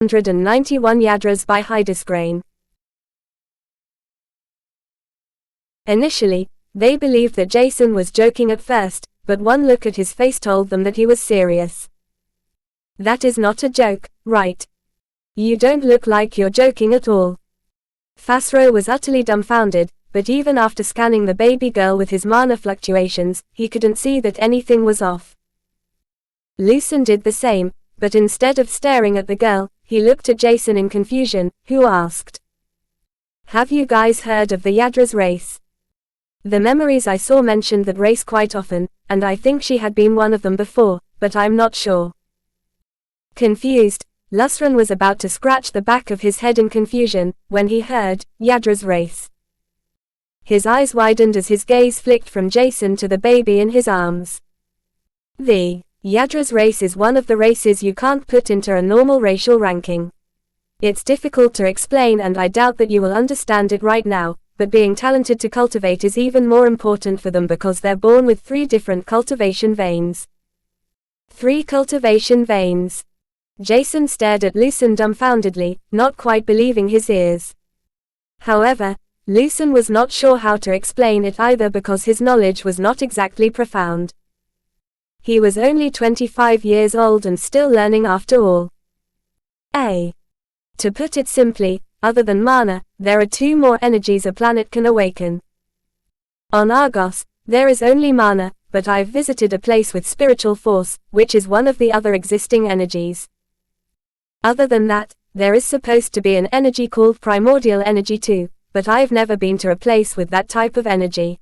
191 Yadras by Hydesgrain. Initially, they believed that Jason was joking at first, but one look at his face told them that he was serious. That is not a joke, right? You don't look like you're joking at all. Fasro was utterly dumbfounded, but even after scanning the baby girl with his mana fluctuations, he couldn't see that anything was off. Lucen did the same, but instead of staring at the girl, he looked at Jason in confusion, who asked, "Have you guys heard of the Yadras race? The memories I saw mentioned that race quite often, and I think she had been one of them before, but I'm not sure." Confused, Lusran was about to scratch the back of his head in confusion, when he heard, "Yadras race." His eyes widened as his gaze flicked from Jason to the baby in his arms. The Yadras race is one of the races you can't put into a normal racial ranking. It's difficult to explain and I doubt that you will understand it right now, but being talented to cultivate is even more important for them because they're born with 3 different cultivation veins. 3 cultivation veins. Jason stared at Lucen dumbfoundedly, not quite believing his ears. However, Lucen was not sure how to explain it either because his knowledge was not exactly profound. He was only 25 years old and still learning after all. To put it simply, other than mana, there are 2 more energies a planet can awaken. On Argos, there is only mana, but I've visited a place with spiritual force, which is one of the other existing energies. Other than that, there is supposed to be an energy called primordial energy too, but I've never been to a place with that type of energy.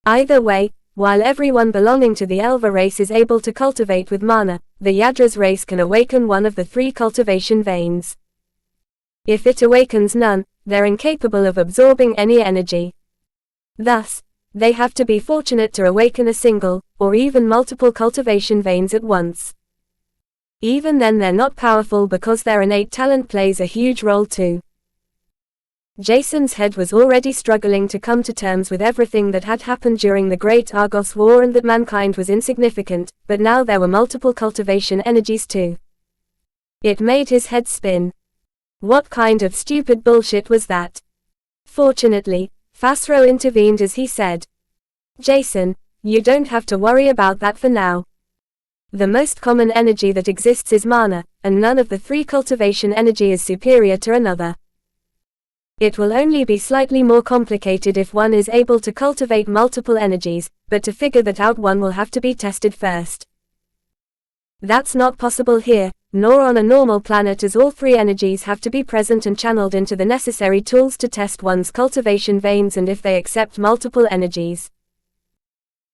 Either way, while everyone belonging to the Elva race is able to cultivate with mana, the Yadras race can awaken one of the 3 cultivation veins. If it awakens none, they're incapable of absorbing any energy. Thus, they have to be fortunate to awaken a single, or even multiple cultivation veins at once. Even then they're not powerful because their innate talent plays a huge role too. Jason's head was already struggling to come to terms with everything that had happened during the Great Argos War and that mankind was insignificant, but now there were multiple cultivation energies too. It made his head spin. What kind of stupid bullshit was that? Fortunately, Fasro intervened as he said, "Jason, you don't have to worry about that for now. The most common energy that exists is mana, and none of the 3 cultivation energy is superior to another. It will only be slightly more complicated if one is able to cultivate multiple energies, but to figure that out one will have to be tested first. That's not possible here, nor on a normal planet as all 3 energies have to be present and channeled into the necessary tools to test one's cultivation veins and if they accept multiple energies."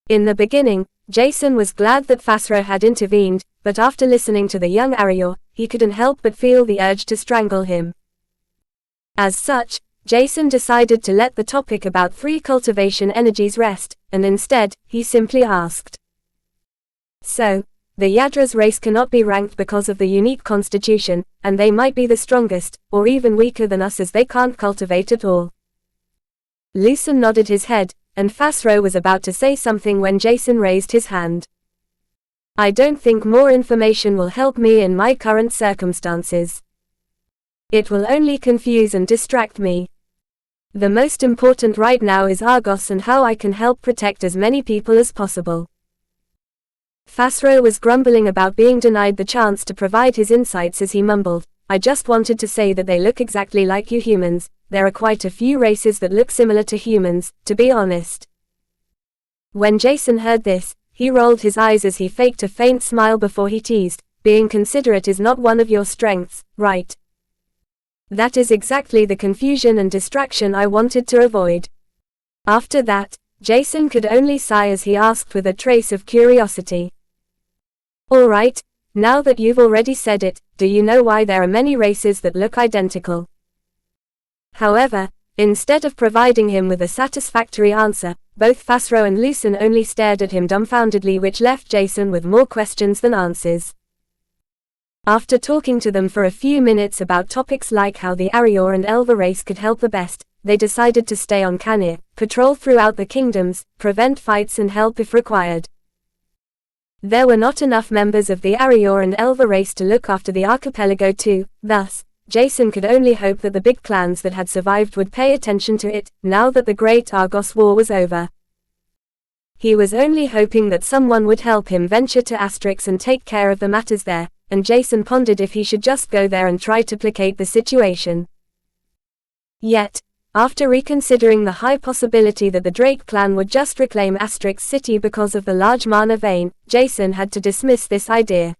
In the beginning, Jason was glad that Fasro had intervened, but after listening to the young Arior, he couldn't help but feel the urge to strangle him. As such, Jason decided to let the topic about 3 cultivation energies rest, and instead, he simply asked, "So, the Yadras race cannot be ranked because of the unique constitution, and they might be the strongest, or even weaker than us as they can't cultivate at all?" Lucen nodded his head, and Fasro was about to say something when Jason raised his hand. "I don't think more information will help me in my current circumstances. It will only confuse and distract me. The most important right now is Argos and how I can help protect as many people as possible." Fasro was grumbling about being denied the chance to provide his insights as he mumbled, "I just wanted to say that they look exactly like you humans. There are quite a few races that look similar to humans, to be honest." When Jason heard this, he rolled his eyes as he faked a faint smile before he teased, "Being considerate is not one of your strengths, right?" That is exactly the confusion and distraction I wanted to avoid. After that, Jason could only sigh as he asked with a trace of curiosity, "All right, now that you've already said it, do you know why there are many races that look identical?" However, instead of providing him with a satisfactory answer, both Fasro and Lucen only stared at him dumbfoundedly, which left Jason with more questions than answers. After talking to them for a few minutes about topics like how the Arior and Elva race could help the best, they decided to stay on Canir, patrol throughout the kingdoms, prevent fights and help if required. There were not enough members of the Arior and Elva race to look after the archipelago too, thus, Jason could only hope that the big clans that had survived would pay attention to it, now that the Great Argos War was over. He was only hoping that someone would help him venture to Asterix and take care of the matters there, and Jason pondered if he should just go there and try to placate the situation. Yet, after reconsidering the high possibility that the Drake clan would just reclaim Asterix City because of the large mana vein, Jason had to dismiss this idea.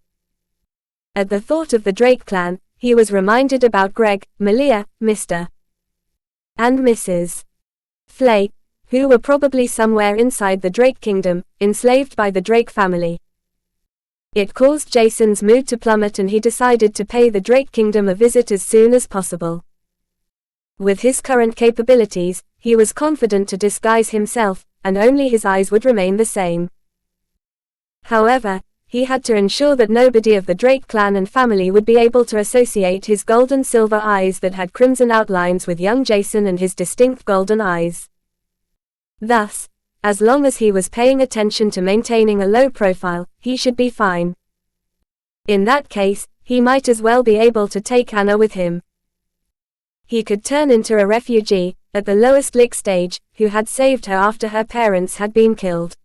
At the thought of the Drake clan, he was reminded about Greg, Malia, Mr. and Mrs. Flay, who were probably somewhere inside the Drake kingdom, enslaved by the Drake family. It caused Jason's mood to plummet and he decided to pay the Drake kingdom a visit as soon as possible. With his current capabilities, he was confident to disguise himself, and only his eyes would remain the same. However, he had to ensure that nobody of the Drake clan and family would be able to associate his gold and silver eyes that had crimson outlines with young Jason and his distinct golden eyes. Thus, as long as he was paying attention to maintaining a low profile, he should be fine. In that case, he might as well be able to take Anna with him. He could turn into a refugee, at the lowest lick stage, who had saved her after her parents had been killed.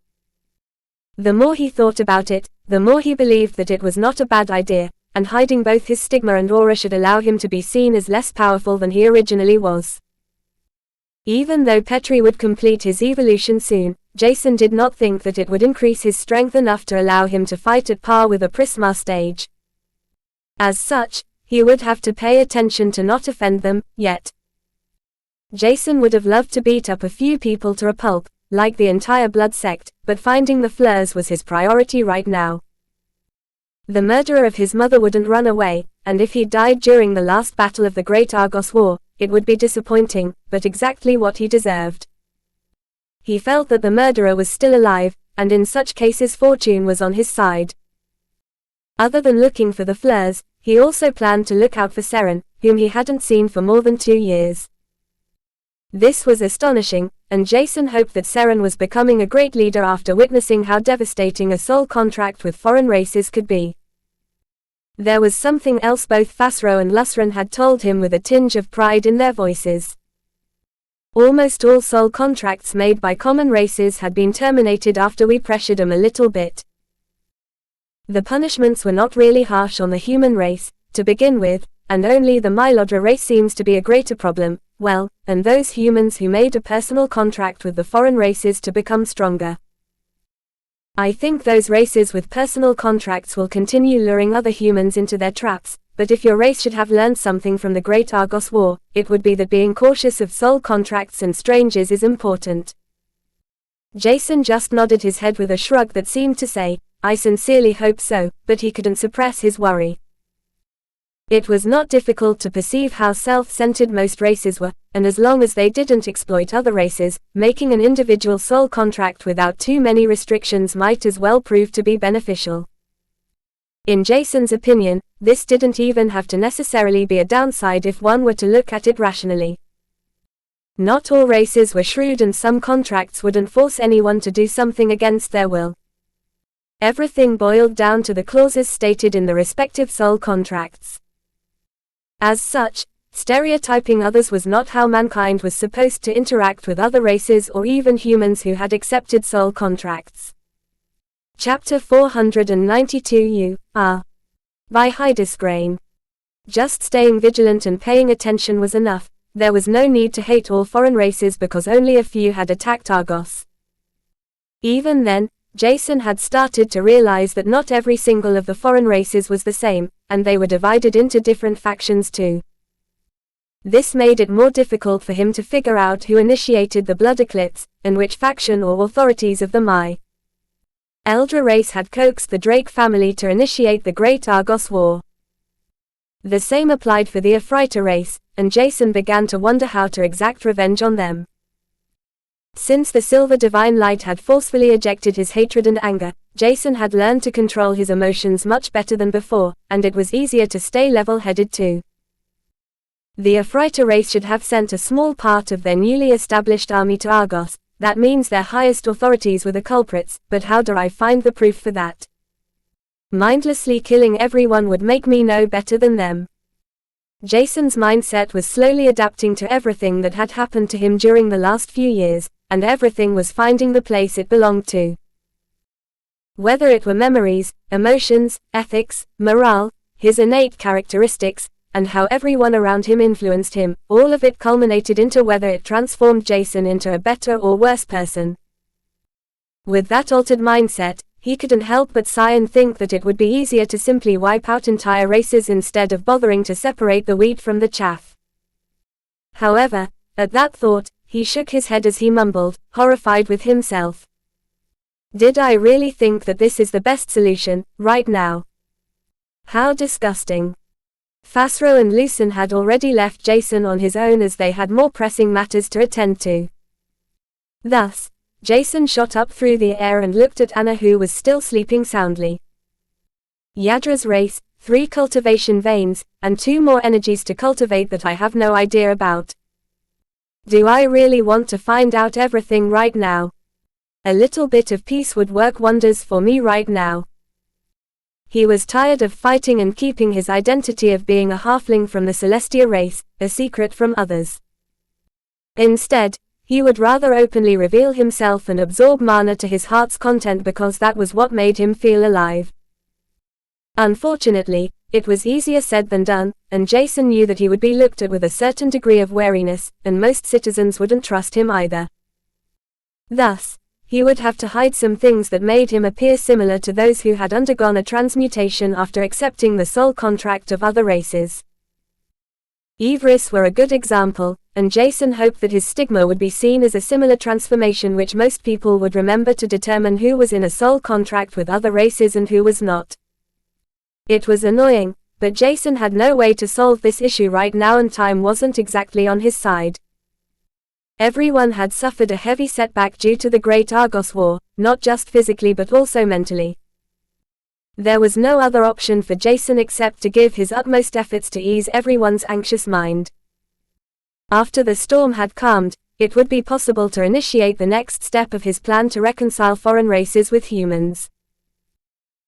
The more he thought about it, the more he believed that it was not a bad idea, and hiding both his stigma and aura should allow him to be seen as less powerful than he originally was. Even though Petri would complete his evolution soon, Jason did not think that it would increase his strength enough to allow him to fight at par with a Prisma stage. As such, he would have to pay attention to not offend them, yet. Jason would have loved to beat up a few people to a pulp, like the entire Blood sect, but finding the Fleurs was his priority right now. The murderer of his mother wouldn't run away, and if he died during the last battle of the Great Argos War, it would be disappointing, but exactly what he deserved. He felt that the murderer was still alive, and in such cases fortune was on his side. Other than looking for the Fleurs, he also planned to look out for Seren, whom he hadn't seen for more than 2 years. This was astonishing, and Jason hoped that Seren was becoming a great leader after witnessing how devastating a soul contract with foreign races could be. There was something else both Fasro and Lusran had told him with a tinge of pride in their voices. Almost all soul contracts made by common races had been terminated after we pressured them a little bit. The punishments were not really harsh on the human race, to begin with, and only the Mylodra race seems to be a greater problem, well, and those humans who made a personal contract with the foreign races to become stronger. I think those races with personal contracts will continue luring other humans into their traps, but if your race should have learned something from the Great Argos War, it would be that being cautious of soul contracts and strangers is important. Jason just nodded his head with a shrug that seemed to say, I sincerely hope so, but he couldn't suppress his worry. It was not difficult to perceive how self-centered most races were, and as long as they didn't exploit other races, making an individual soul contract without too many restrictions might as well prove to be beneficial. In Jason's opinion, this didn't even have to necessarily be a downside if one were to look at it rationally. Not all races were shrewd and some contracts wouldn't force anyone to do something against their will. Everything boiled down to the clauses stated in the respective soul contracts. As such, stereotyping others was not how mankind was supposed to interact with other races or even humans who had accepted soul contracts. Chapter 492 You Are by Hydesgrain. Just staying vigilant and paying attention was enough. There was no need to hate all foreign races because only a few had attacked Argos. Even then, Jason had started to realize that not every single of the foreign races was the same, and they were divided into different factions too. This made it more difficult for him to figure out who initiated the Blood Eclipse, and which faction or authorities of the Mai Eldra race had coaxed the Drake family to initiate the Great Argos War. The same applied for the Ephrata race, and Jason began to wonder how to exact revenge on them. Since the Silver Divine Light had forcefully ejected his hatred and anger, Jason had learned to control his emotions much better than before, and it was easier to stay level-headed too. The Ephrata race should have sent a small part of their newly established army to Argos. That means their highest authorities were the culprits, but how do I find the proof for that? Mindlessly killing everyone would make me no better than them. Jason's mindset was slowly adapting to everything that had happened to him during the last few years, and everything was finding the place it belonged to. Whether it were memories, emotions, ethics, morale, his innate characteristics, and how everyone around him influenced him, all of it culminated into whether it transformed Jason into a better or worse person. With that altered mindset, he couldn't help but sigh and think that it would be easier to simply wipe out entire races instead of bothering to separate the wheat from the chaff. However, at that thought, he shook his head as he mumbled, horrified with himself. Did I really think that this is the best solution, right now? How disgusting. Fasro and Lucen had already left Jason on his own as they had more pressing matters to attend to. Thus, Jason shot up through the air and looked at Anna, who was still sleeping soundly. Yadra's race, 3 cultivation veins, and 2 more energies to cultivate that I have no idea about. Do I really want to find out everything right now? A little bit of peace would work wonders for me right now. He was tired of fighting and keeping his identity of being a halfling from the Celestia race, a secret from others. Instead, he would rather openly reveal himself and absorb mana to his heart's content because that was what made him feel alive. Unfortunately, it was easier said than done, and Jason knew that he would be looked at with a certain degree of wariness, and most citizens wouldn't trust him either. Thus, he would have to hide some things that made him appear similar to those who had undergone a transmutation after accepting the soul contract of other races. Ivris were a good example, and Jason hoped that his stigma would be seen as a similar transformation which most people would remember to determine who was in a soul contract with other races and who was not. It was annoying, but Jason had no way to solve this issue right now and time wasn't exactly on his side. Everyone had suffered a heavy setback due to the Great Argos War, not just physically but also mentally. There was no other option for Jason except to give his utmost efforts to ease everyone's anxious mind. After the storm had calmed, it would be possible to initiate the next step of his plan to reconcile foreign races with humans.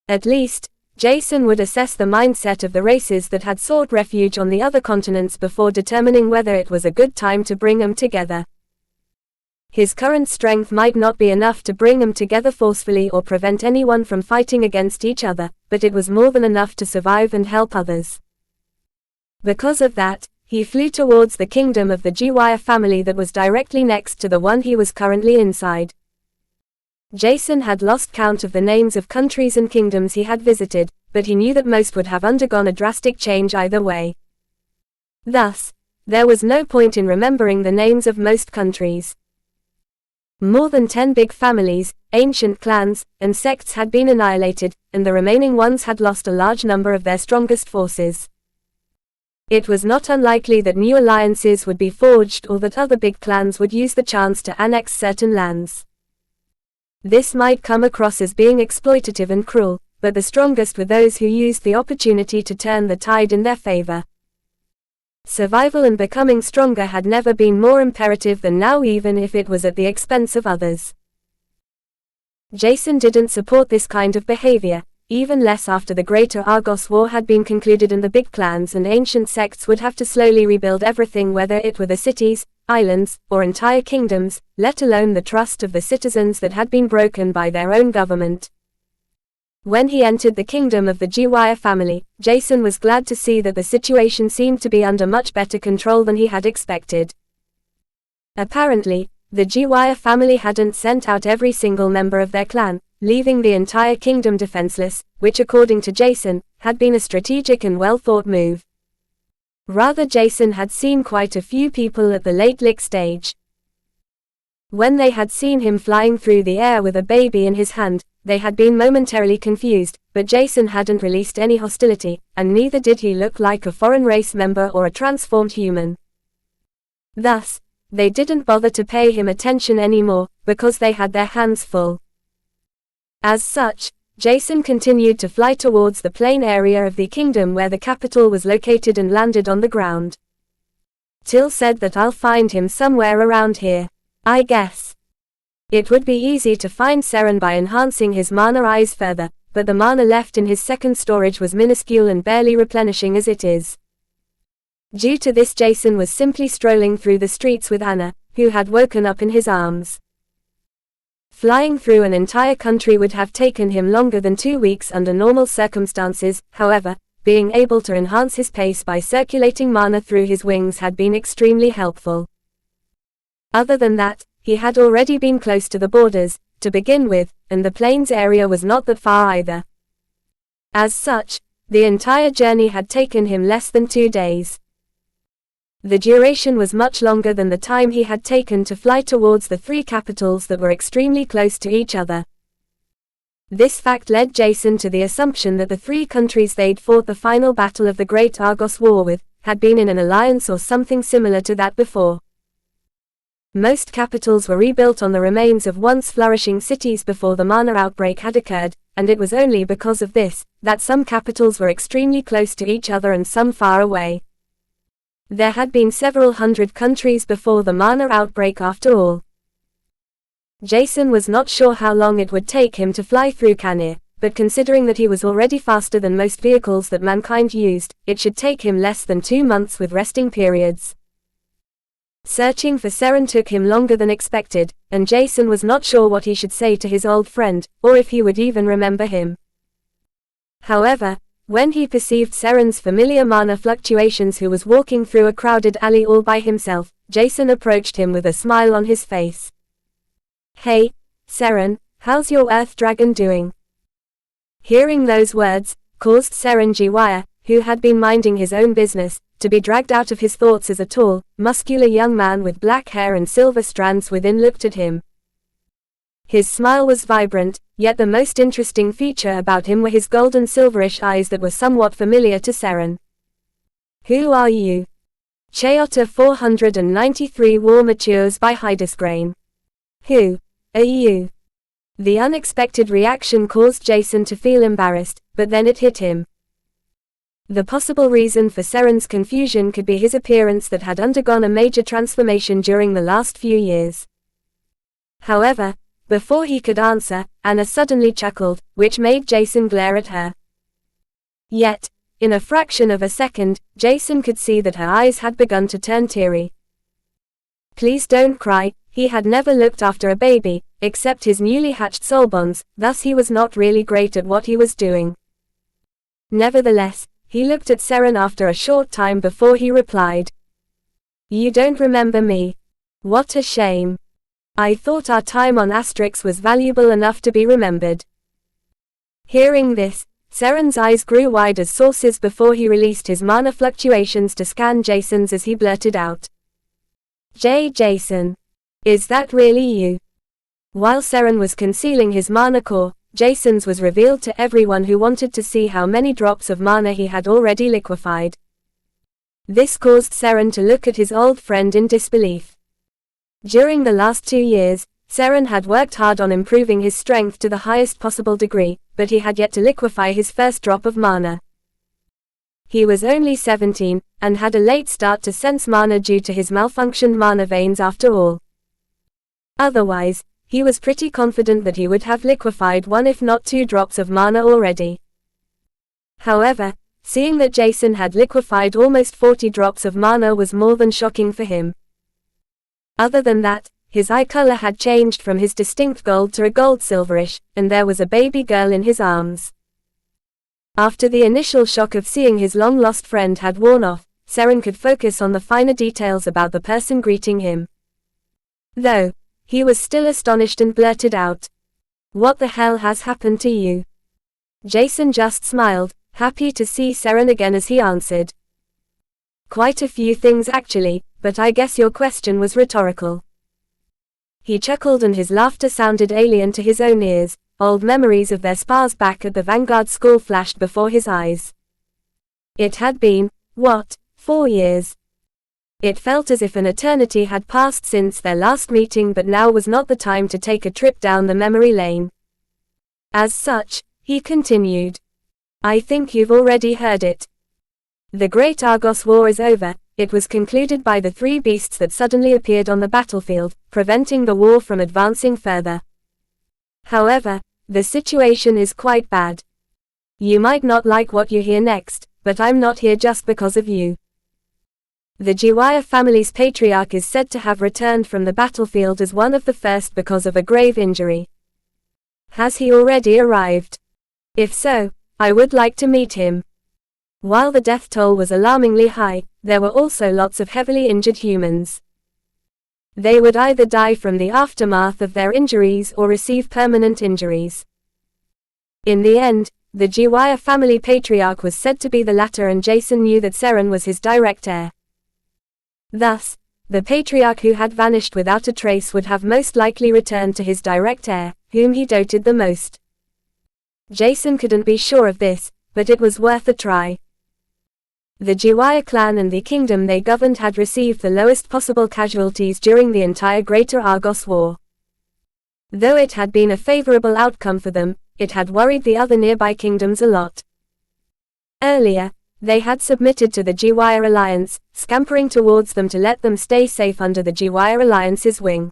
At least, Jason would assess the mindset of the races that had sought refuge on the other continents before determining whether it was a good time to bring them together. His current strength might not be enough to bring them together forcefully or prevent anyone from fighting against each other, but it was more than enough to survive and help others. Because of that, he flew towards the kingdom of the Jiwaya family that was directly next to the one he was currently inside. Jason had lost count of the names of countries and kingdoms he had visited, but he knew that most would have undergone a drastic change either way. Thus, there was no point in remembering the names of most countries. More than 10 big families, ancient clans, and sects had been annihilated, and the remaining ones had lost a large number of their strongest forces. It was not unlikely that new alliances would be forged or that other big clans would use the chance to annex certain lands. This might come across as being exploitative and cruel, but the strongest were those who used the opportunity to turn the tide in their favor. Survival and becoming stronger had never been more imperative than now, even if it was at the expense of others. Jason didn't support this kind of behavior, even less after the Greater Argos War had been concluded and the big clans and ancient sects would have to slowly rebuild everything, whether it were the cities, islands, or entire kingdoms, let alone the trust of the citizens that had been broken by their own government. When he entered the kingdom of the Jiwaya family, Jason was glad to see that the situation seemed to be under much better control than he had expected. Apparently, the Jiwaya family hadn't sent out every single member of their clan, leaving the entire kingdom defenseless, which according to Jason, had been a strategic and well-thought move. Rather, Jason had seen quite a few people at the late lick stage. When they had seen him flying through the air with a baby in his hand, they had been momentarily confused, but Jason hadn't released any hostility, and neither did he look like a foreign race member or a transformed human. Thus, they didn't bother to pay him attention anymore, because they had their hands full. As such, Jason continued to fly towards the plain area of the kingdom where the capital was located and landed on the ground. Till said that I'll find him somewhere around here, I guess. It would be easy to find Seren by enhancing his mana eyes further, but the mana left in his second storage was minuscule and barely replenishing as it is. Due to this, Jason was simply strolling through the streets with Anna, who had woken up in his arms. Flying through an entire country would have taken him longer than 2 weeks under normal circumstances. However, being able to enhance his pace by circulating mana through his wings had been extremely helpful. Other than that, he had already been close to the borders, to begin with, and the plains area was not that far either. As such, the entire journey had taken him less than 2 days. The duration was much longer than the time he had taken to fly towards the 3 capitals that were extremely close to each other. This fact led Jason to the assumption that the 3 countries they'd fought the final battle of the Great Argos War with, had been in an alliance or something similar to that before. Most capitals were rebuilt on the remains of once flourishing cities before the mana outbreak had occurred, and it was only because of this, that some capitals were extremely close to each other and some far away. There had been several hundred countries before the mana outbreak after all. Jason was not sure how long it would take him to fly through Canir, but considering that he was already faster than most vehicles that mankind used, it should take him less than 2 months with resting periods. Searching for Seren took him longer than expected, and Jason was not sure what he should say to his old friend, or if he would even remember him. However, when he perceived Seren's familiar mana fluctuations who was walking through a crowded alley all by himself, Jason approached him with a smile on his face. "Hey, Seren, how's your Earth Dragon doing?" Hearing those words, caused Seren Jiwaya, who had been minding his own business, to be dragged out of his thoughts as a tall, muscular young man with black hair and silver strands within looked at him. His smile was vibrant, yet the most interesting feature about him were his golden silverish eyes that were somewhat familiar to Seren. "Who are you?" Chayota 493 War matures by Hydesgrain. "Who are you?" The unexpected reaction caused Jason to feel embarrassed, but then it hit him. The possible reason for Seren's confusion could be his appearance that had undergone a major transformation during the last few years. However, before he could answer, Anna suddenly chuckled, which made Jason glare at her. Yet, in a fraction of a second, Jason could see that her eyes had begun to turn teary. Please don't cry. He had never looked after a baby, except his newly hatched soulbonds, thus he was not really great at what he was doing. Nevertheless, he looked at Seren after a short time before he replied. "You don't remember me? What a shame. I thought our time on Asterix was valuable enough to be remembered." Hearing this, Seren's eyes grew wide as saucers before he released his mana fluctuations to scan Jason's as he blurted out. Jason. Is that really you?" While Seren was concealing his mana core, Jason's was revealed to everyone who wanted to see how many drops of mana he had already liquefied. This caused Seren to look at his old friend in disbelief. During the last 2 years, Seren had worked hard on improving his strength to the highest possible degree, but he had yet to liquefy his first drop of mana. He was only 17, and had a late start to sense mana due to his malfunctioned mana veins after all. Otherwise, he was pretty confident that he would have liquefied 1 if not 2 drops of mana already. However, seeing that Jason had liquefied almost 40 drops of mana was more than shocking for him. Other than that, his eye color had changed from his distinct gold to a gold silverish, and there was a baby girl in his arms. After the initial shock of seeing his long-lost friend had worn off, Seren could focus on the finer details about the person greeting him. Though, he was still astonished and blurted out, "What the hell has happened to you?" Jason just smiled, happy to see Seren again as he answered. "Quite a few things actually, but I guess your question was rhetorical." He chuckled and his laughter sounded alien to his own ears. Old memories of their spars back at the Vanguard school flashed before his eyes. It had been, 4 years? It felt as if an eternity had passed since their last meeting, but now was not the time to take a trip down the memory lane. As such, he continued, "I think you've already heard it. The Great Argos War is over. It was concluded by the 3 beasts that suddenly appeared on the battlefield, preventing the war from advancing further. However, the situation is quite bad. You might not like what you hear next, but I'm not here just because of you. The Jiwaya family's patriarch is said to have returned from the battlefield as one of the first because of a grave injury. Has he already arrived? If so, I would like to meet him. While the death toll was alarmingly high, there were also lots of heavily injured humans. They would either die from the aftermath of their injuries or receive permanent injuries. In the end, the Jiwaya family patriarch was said to be the latter, and Jason knew that Seren was his direct heir. Thus, the patriarch who had vanished without a trace would have most likely returned to his direct heir, whom he doted the most. Jason couldn't be sure of this, but it was worth a try. The Jiwaya clan and the kingdom they governed had received the lowest possible casualties during the entire Greater Argos War. Though it had been a favorable outcome for them, it had worried the other nearby kingdoms a lot. Earlier, they had submitted to the Jiwaya Alliance, scampering towards them to let them stay safe under the Jiwaya Alliance's wing.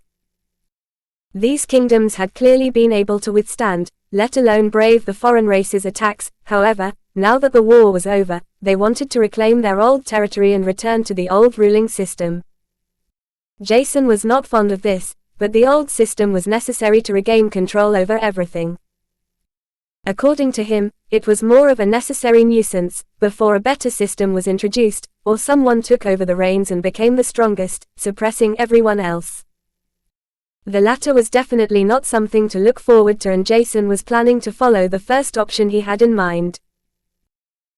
These kingdoms had clearly been able to withstand, let alone brave the foreign races' attacks. However, now that the war was over, they wanted to reclaim their old territory and return to the old ruling system. Jason was not fond of this, but the old system was necessary to regain control over everything. According to him, it was more of a necessary nuisance, before a better system was introduced, or someone took over the reins and became the strongest, suppressing everyone else. The latter was definitely not something to look forward to, and Jason was planning to follow the first option he had in mind.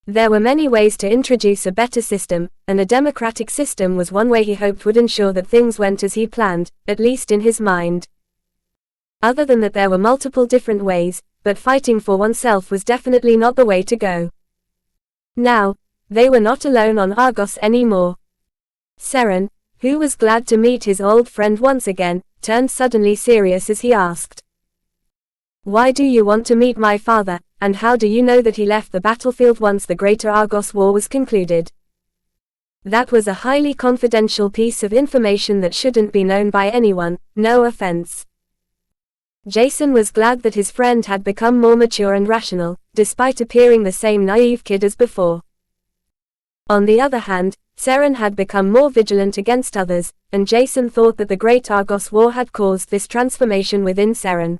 There were many ways to introduce a better system, and a democratic system was one way he hoped would ensure that things went as he planned, at least in his mind. Other than that, there were multiple different ways, but fighting for oneself was definitely not the way to go. Now, they were not alone on Argos anymore. Seren, who was glad to meet his old friend once again, turned suddenly serious as he asked, "Why do you want to meet my father, and how do you know that he left the battlefield once the Greater Argos War was concluded?" That was a highly confidential piece of information that shouldn't be known by anyone, no offense. Jason was glad that his friend had become more mature and rational, despite appearing the same naive kid as before. On the other hand, Seren had become more vigilant against others, and Jason thought that the Great Argos War had caused this transformation within Seren.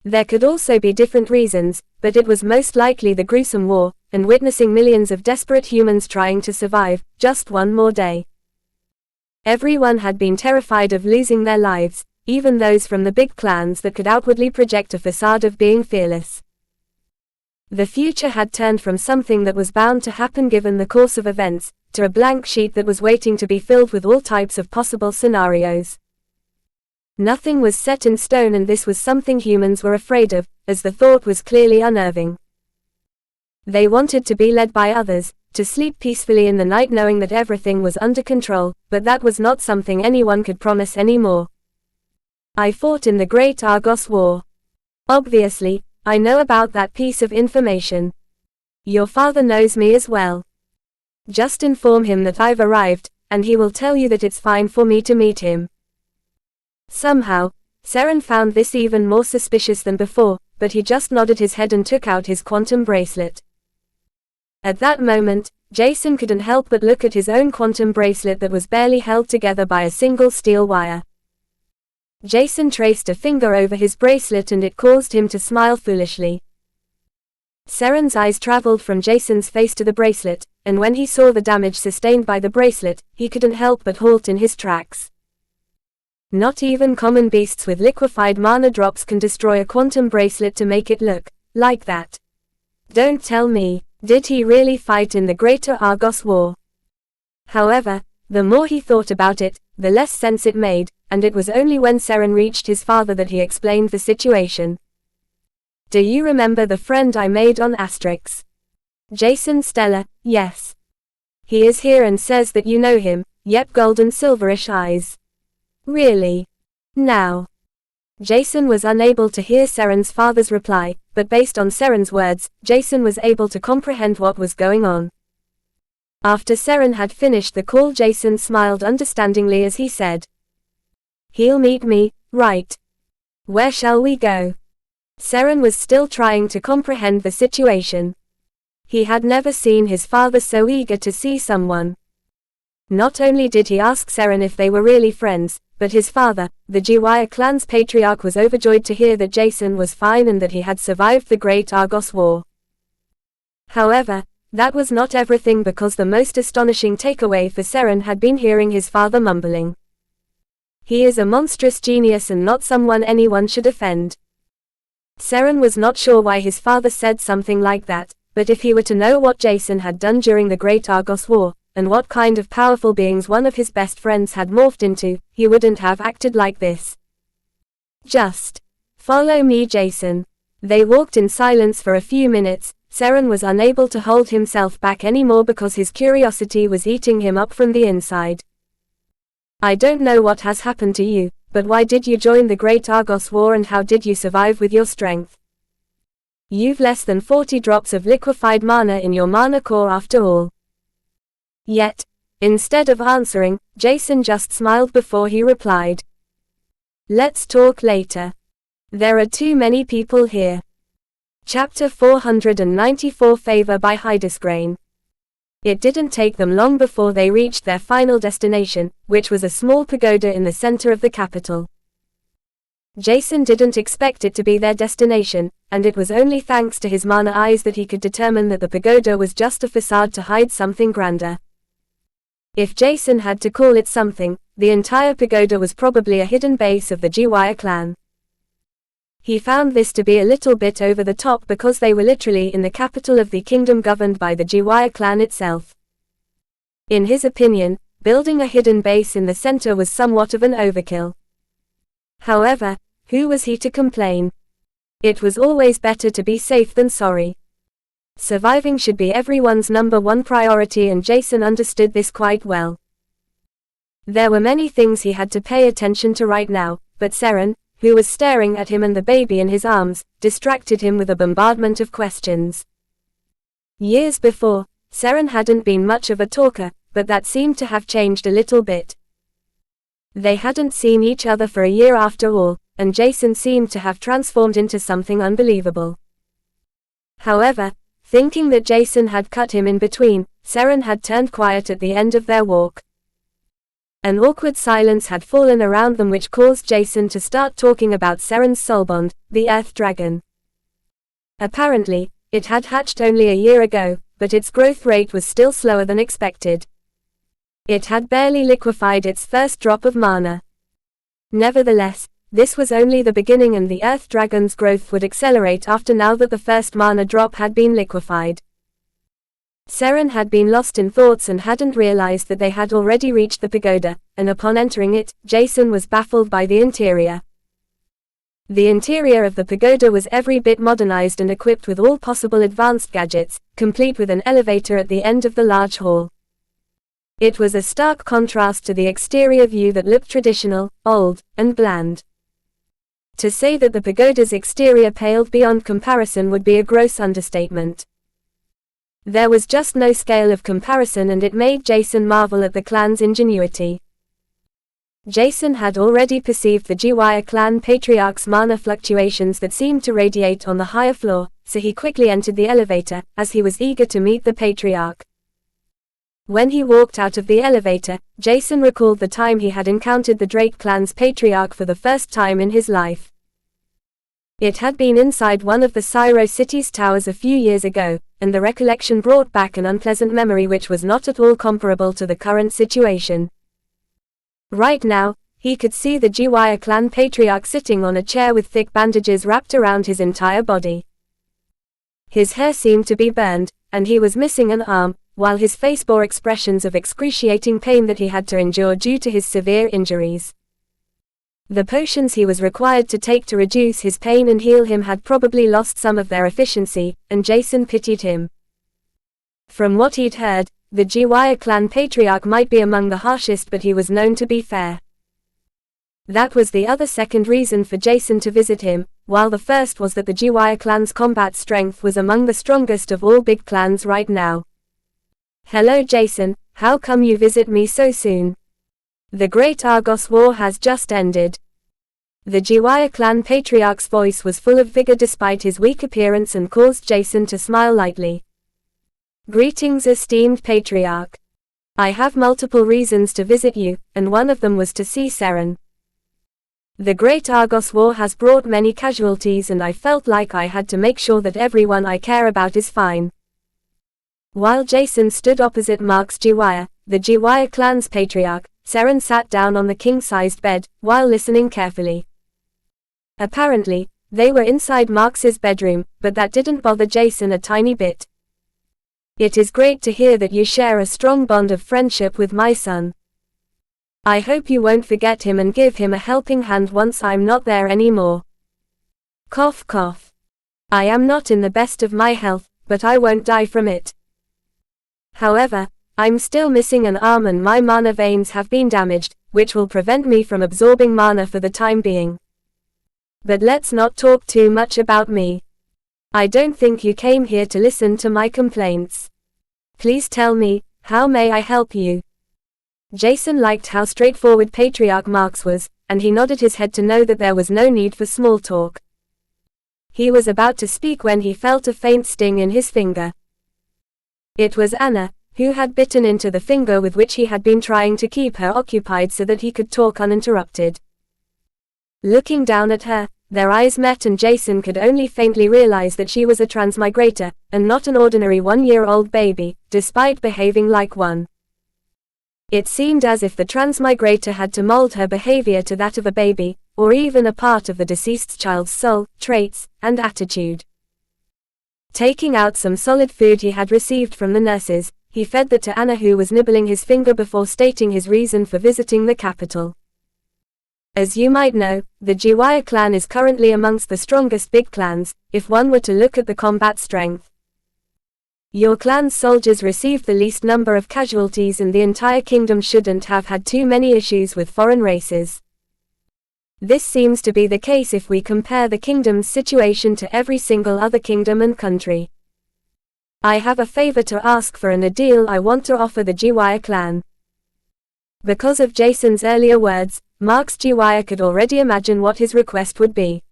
There could also be different reasons, but it was most likely the gruesome war, and witnessing millions of desperate humans trying to survive, just one more day. Everyone had been terrified of losing their lives, even those from the big clans that could outwardly project a facade of being fearless. The future had turned from something that was bound to happen given the course of events, to a blank sheet that was waiting to be filled with all types of possible scenarios. Nothing was set in stone, and this was something humans were afraid of, as the thought was clearly unnerving. They wanted to be led by others, to sleep peacefully in the night knowing that everything was under control, but that was not something anyone could promise anymore. "I fought in the Great Argos War. Obviously, I know about that piece of information. Your father knows me as well. Just inform him that I've arrived, and he will tell you that it's fine for me to meet him." Somehow, Seren found this even more suspicious than before, but he just nodded his head and took out his quantum bracelet. At that moment, Jason couldn't help but look at his own quantum bracelet that was barely held together by a single steel wire. Jason traced a finger over his bracelet and it caused him to smile foolishly. Seren's eyes traveled from Jason's face to the bracelet, and when he saw the damage sustained by the bracelet, he couldn't help but halt in his tracks. Not even common beasts with liquefied mana drops can destroy a quantum bracelet to make it look like that. Don't tell me, did he really fight in the Greater Argos War? However, the more he thought about it, the less sense it made, and it was only when Seren reached his father that he explained the situation. "Do you remember the friend I made on Asterix? Jason Stellar, yes. He is here and says that you know him, yep, golden silverish eyes. Really? Now?" Jason was unable to hear Seren's father's reply, but based on Seren's words, Jason was able to comprehend what was going on. After Seren had finished the call, Jason smiled understandingly as he said, "He'll meet me, right? Where shall we go?" Seren was still trying to comprehend the situation. He had never seen his father so eager to see someone. Not only did he ask Seren if they were really friends, but his father, the Jiwaya clan's patriarch, was overjoyed to hear that Jason was fine and that he had survived the Great Argos War. However, that was not everything, because the most astonishing takeaway for Seren had been hearing his father mumbling. He is a monstrous genius and not someone anyone should offend. Seren was not sure why his father said something like that, but if he were to know what Jason had done during the Great Argos War, and what kind of powerful beings one of his best friends had morphed into, he wouldn't have acted like this. Just follow me, Jason. They walked in silence for a few minutes. Seren was unable to hold himself back anymore because his curiosity was eating him up from the inside. I don't know what has happened to you, but why did you join the Great Argos War and how did you survive with your strength? You've less than 40 drops of liquefied mana in your mana core after all. Yet, instead of answering, Jason just smiled before he replied. Let's talk later. There are too many people here. Chapter 494, Favor by Hydesgrain. It didn't take them long before they reached their final destination, which was a small pagoda in the center of the capital. Jason didn't expect it to be their destination, and it was only thanks to his mana eyes that he could determine that the pagoda was just a facade to hide something grander. If Jason had to call it something, the entire pagoda was probably a hidden base of the Jiwaya clan. He found this to be a little bit over the top because they were literally in the capital of the kingdom governed by the Jiwaya clan itself. In his opinion, building a hidden base in the center was somewhat of an overkill. However, who was he to complain? It was always better to be safe than sorry. Surviving should be everyone's #1 priority, and Jason understood this quite well. There were many things he had to pay attention to right now, but Seren, who was staring at him and the baby in his arms, distracted him with a bombardment of questions. Years before, Seren hadn't been much of a talker, but that seemed to have changed a little bit. They hadn't seen each other for a year after all, and Jason seemed to have transformed into something unbelievable. However, thinking that Jason had cut him in between, Seren had turned quiet at the end of their walk. An awkward silence had fallen around them, which caused Jason to start talking about Seren's soulbond, the Earth Dragon. Apparently, it had hatched only a year ago, but its growth rate was still slower than expected. It had barely liquefied its first drop of mana. Nevertheless, this was only the beginning, and the Earth Dragon's growth would accelerate after now that the first mana drop had been liquefied. Seren had been lost in thoughts and hadn't realized that they had already reached the pagoda, and upon entering it, Jason was baffled by the interior. The interior of the pagoda was every bit modernized and equipped with all possible advanced gadgets, complete with an elevator at the end of the large hall. It was a stark contrast to the exterior view that looked traditional, old, and bland. To say that the pagoda's exterior paled beyond comparison would be a gross understatement. There was just no scale of comparison, and it made Jason marvel at the clan's ingenuity. Jason had already perceived the Jiwaya clan patriarch's mana fluctuations that seemed to radiate on the higher floor, so he quickly entered the elevator, as he was eager to meet the patriarch. When he walked out of the elevator, Jason recalled the time he had encountered the Drake clan's patriarch for the first time in his life. It had been inside one of the Syro City's towers a few years ago, and the recollection brought back an unpleasant memory which was not at all comparable to the current situation. Right now, he could see the Jiwaya clan patriarch sitting on a chair with thick bandages wrapped around his entire body. His hair seemed to be burned, and he was missing an arm, while his face bore expressions of excruciating pain that he had to endure due to his severe injuries. The potions he was required to take to reduce his pain and heal him had probably lost some of their efficiency, and Jason pitied him. From what he'd heard, the Jiwaya clan patriarch might be among the harshest, but he was known to be fair. That was the other second reason for Jason to visit him, while the first was that the Jiwaya clan's combat strength was among the strongest of all big clans right now. Hello Jason, how come you visit me so soon? The Great Argos War has just ended. The Jiwaya clan patriarch's voice was full of vigor despite his weak appearance and caused Jason to smile lightly. Greetings, esteemed patriarch. I have multiple reasons to visit you, and one of them was to see Seren. The Great Argos War has brought many casualties and I felt like I had to make sure that everyone I care about is fine. While Jason stood opposite Marks Jiwaya, the Jiwaya clan's patriarch, Seren sat down on the king-sized bed, while listening carefully. Apparently, they were inside Marks's bedroom, but that didn't bother Jason a tiny bit. It is great to hear that you share a strong bond of friendship with my son. I hope you won't forget him and give him a helping hand once I'm not there anymore. Cough cough. I am not in the best of my health, but I won't die from it. However, I'm still missing an arm and my mana veins have been damaged, which will prevent me from absorbing mana for the time being. But let's not talk too much about me. I don't think you came here to listen to my complaints. Please tell me, how may I help you? Jason liked how straightforward Patriarch Marks was, and he nodded his head to know that there was no need for small talk. He was about to speak when he felt a faint sting in his finger. It was Anna, who had bitten into the finger with which he had been trying to keep her occupied so that he could talk uninterrupted. Looking down at her, their eyes met and Jason could only faintly realize that she was a transmigrator, and not an ordinary one-year-old baby, despite behaving like one. It seemed as if the transmigrator had to mold her behavior to that of a baby, or even a part of the deceased child's soul, traits, and attitude. Taking out some solid food he had received from the nurses, he fed that to Anna, who was nibbling his finger before stating his reason for visiting the capital. As you might know, the Jiwaya clan is currently amongst the strongest big clans, if one were to look at the combat strength. Your clan's soldiers received the least number of casualties and the entire kingdom shouldn't have had too many issues with foreign races. This seems to be the case if we compare the kingdom's situation to every single other kingdom and country. I have a favor to ask for and a deal I want to offer the Jiwaya clan. Because of Jason's earlier words, Marks Jiwaya could already imagine what his request would be.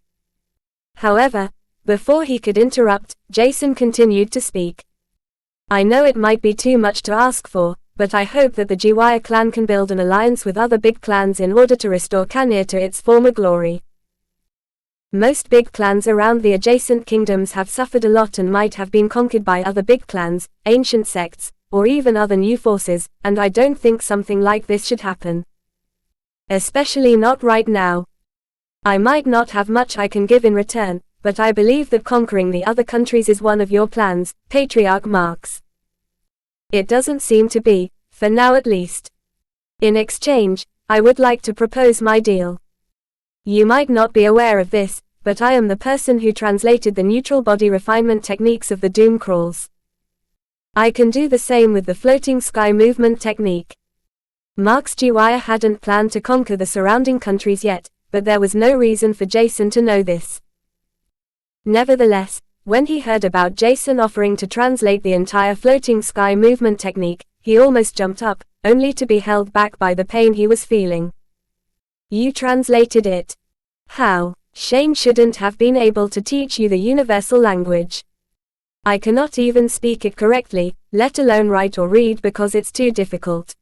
However, before he could interrupt, Jason continued to speak. I know it might be too much to ask for, but I hope that the Jiwaya clan can build an alliance with other big clans in order to restore Kanir to its former glory. Most big clans around the adjacent kingdoms have suffered a lot and might have been conquered by other big clans, ancient sects, or even other new forces, and I don't think something like this should happen. Especially not right now. I might not have much I can give in return, but I believe that conquering the other countries is one of your plans, Patriarch Marks. It doesn't seem to be, for now at least. In exchange, I would like to propose my deal. You might not be aware of this, but I am the person who translated the neutral body refinement techniques of the Doom Crawls. I can do the same with the floating sky movement technique. Marks Jiwaya hadn't planned to conquer the surrounding countries yet, but there was no reason for Jason to know this. Nevertheless, when he heard about Jason offering to translate the entire floating sky movement technique, he almost jumped up, only to be held back by the pain he was feeling. You translated it? How? Shane shouldn't have been able to teach you the universal language. I cannot even speak it correctly, let alone write or read because it's too difficult.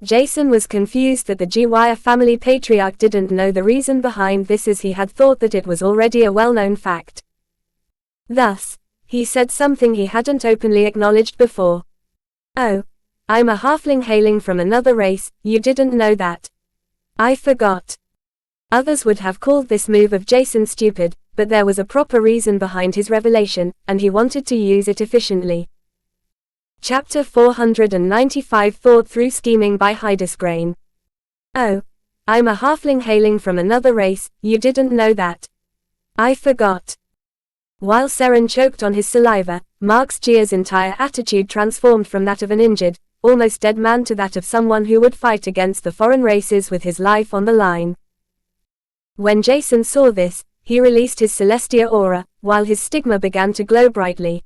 Jason was confused that the Jiwaya family patriarch didn't know the reason behind this, as he had thought that it was already a well-known fact. Thus, he said something he hadn't openly acknowledged before. Oh, I'm a halfling hailing from another race, you didn't know that? I forgot. Others would have called this move of Jason stupid, but there was a proper reason behind his revelation, and he wanted to use it efficiently. Chapter 495 Thought Through Scheming by Hydesgrain. Oh, I'm a halfling hailing from another race, you didn't know that? I forgot. While Seren choked on his saliva, Marks Jia's entire attitude transformed from that of an injured, almost dead man to that of someone who would fight against the foreign races with his life on the line. When Jason saw this, he released his Celestia aura, while his stigma began to glow brightly.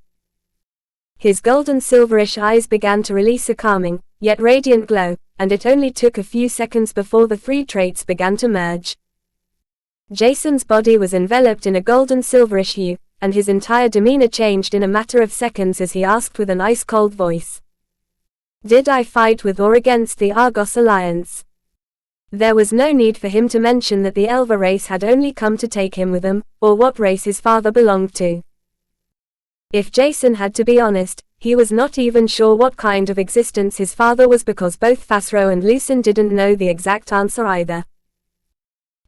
His golden silverish eyes began to release a calming, yet radiant glow, and it only took a few seconds before the three traits began to merge. Jason's body was enveloped in a golden silverish hue, and his entire demeanor changed in a matter of seconds as he asked with an ice-cold voice. Did I fight with or against the Argos alliance? There was no need for him to mention that the Elver race had only come to take him with them, or what race his father belonged to. If Jason had to be honest, he was not even sure what kind of existence his father was, because both Fasro and Lucen didn't know the exact answer either.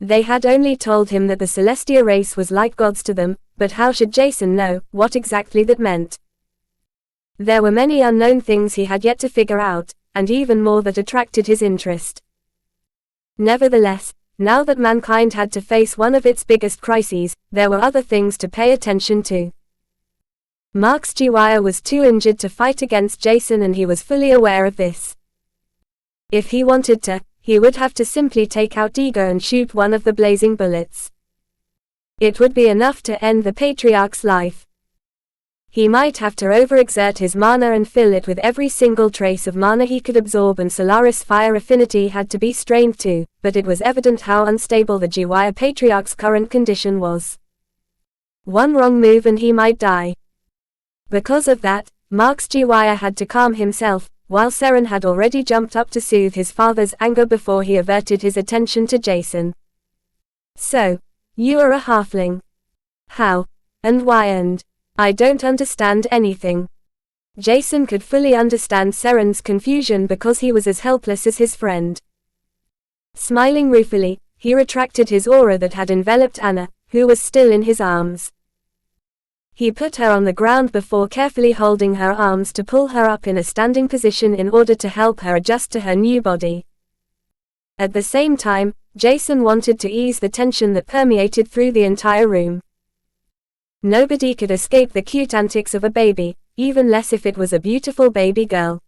They had only told him that the Celestia race was like gods to them, but how should Jason know what exactly that meant? There were many unknown things he had yet to figure out, and even more that attracted his interest. Nevertheless, now that mankind had to face one of its biggest crises, there were other things to pay attention to. Marx Giwire was too injured to fight against Jason, and he was fully aware of this. If he wanted to, he would have to simply take out Ego and shoot one of the blazing bullets. It would be enough to end the Patriarch's life. He might have to overexert his mana and fill it with every single trace of mana he could absorb, and Solaris Fire Affinity had to be strained too, but it was evident how unstable the Giwire Patriarch's current condition was. One wrong move and he might die. Because of that, Marx Giwire had to calm himself, while Seren had already jumped up to soothe his father's anger before he averted his attention to Jason. So, you are a halfling. How? And why? And I don't understand anything. Jason could fully understand Seren's confusion because he was as helpless as his friend. Smiling ruefully, he retracted his aura that had enveloped Anna, who was still in his arms. He put her on the ground before carefully holding her arms to pull her up in a standing position in order to help her adjust to her new body. At the same time, Jason wanted to ease the tension that permeated through the entire room. Nobody could escape the cute antics of a baby, even less if it was a beautiful baby girl.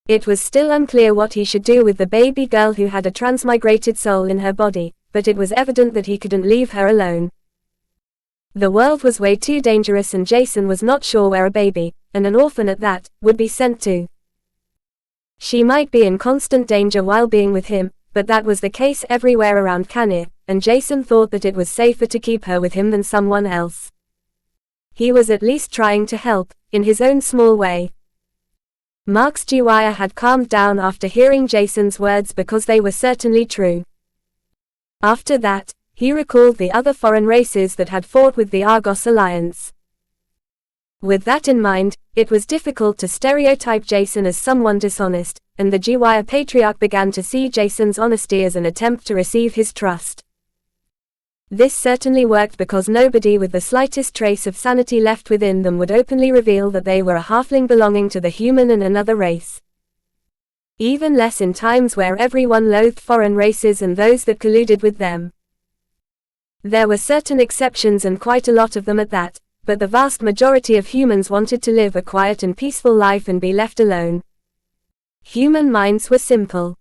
It was still unclear what he should do with the baby girl who had a transmigrated soul in her body, but it was evident that he couldn't leave her alone. The world was way too dangerous, and Jason was not sure where a baby, and an orphan at that, would be sent to. She might be in constant danger while being with him, but that was the case everywhere around Canir, and Jason thought that it was safer to keep her with him than someone else. He was at least trying to help, in his own small way. Marx Giwire had calmed down after hearing Jason's words because they were certainly true. After that, he recalled the other foreign races that had fought with the Argos alliance. With that in mind, it was difficult to stereotype Jason as someone dishonest, and the Giwire Patriarch began to see Jason's honesty as an attempt to receive his trust. This certainly worked because nobody with the slightest trace of sanity left within them would openly reveal that they were a halfling belonging to the human and another race. Even less in times where everyone loathed foreign races and those that colluded with them. There were certain exceptions, and quite a lot of them at that, but the vast majority of humans wanted to live a quiet and peaceful life and be left alone. Human minds were simple.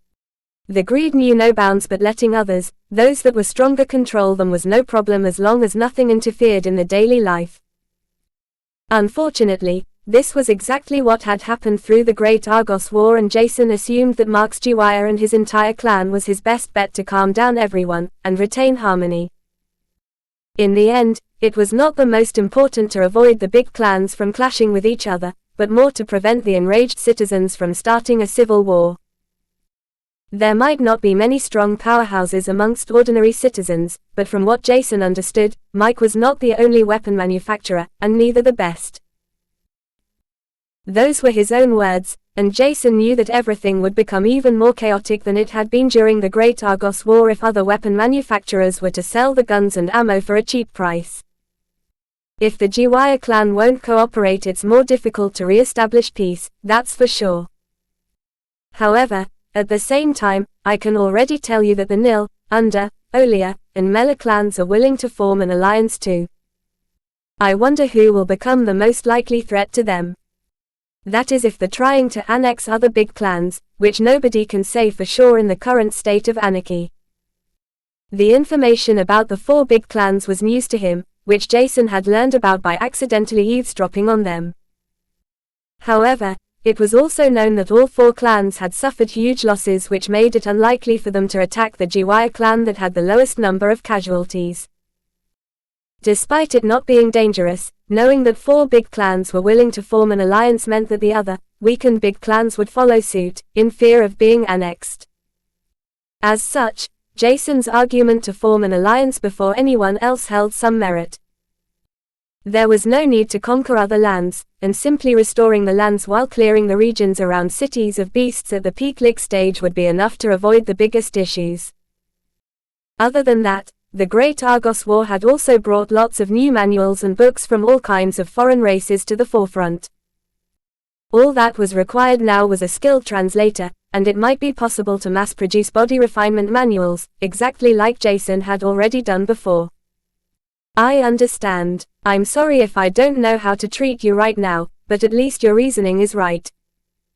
The greed knew no bounds, but letting others, those that were stronger, control them was no problem as long as nothing interfered in the daily life. Unfortunately, this was exactly what had happened through the Great Argos War, and Jason assumed that Marx Giwire and his entire clan was his best bet to calm down everyone, and retain harmony. In the end, it was not the most important to avoid the big clans from clashing with each other, but more to prevent the enraged citizens from starting a civil war. There might not be many strong powerhouses amongst ordinary citizens, but from what Jason understood, Mike was not the only weapon manufacturer, and neither the best. Those were his own words, and Jason knew that everything would become even more chaotic than it had been during the Great Argos War if other weapon manufacturers were to sell the guns and ammo for a cheap price. If the Giwire clan won't cooperate, it's more difficult to re-establish peace, that's for sure. However, at the same time, I can already tell you that the Nil, Under, Olia, and Mela clans are willing to form an alliance too. I wonder who will become the most likely threat to them. That is if they're trying to annex other big clans, which nobody can say for sure in the current state of anarchy. The information about the 4 big clans was news to him, which Jason had learned about by accidentally eavesdropping on them. However, it was also known that all 4 clans had suffered huge losses, which made it unlikely for them to attack the Jiwaya clan that had the lowest number of casualties. Despite it not being dangerous, knowing that 4 big clans were willing to form an alliance meant that the other, weakened big clans would follow suit, in fear of being annexed. As such, Jason's argument to form an alliance before anyone else held some merit. There was no need to conquer other lands, and simply restoring the lands while clearing the regions around cities of beasts at the peak Lick stage would be enough to avoid the biggest issues. Other than that, the Great Argos War had also brought lots of new manuals and books from all kinds of foreign races to the forefront. All that was required now was a skilled translator, and it might be possible to mass-produce body refinement manuals, exactly like Jason had already done before. I understand. I'm sorry if I don't know how to treat you right now, but at least your reasoning is right.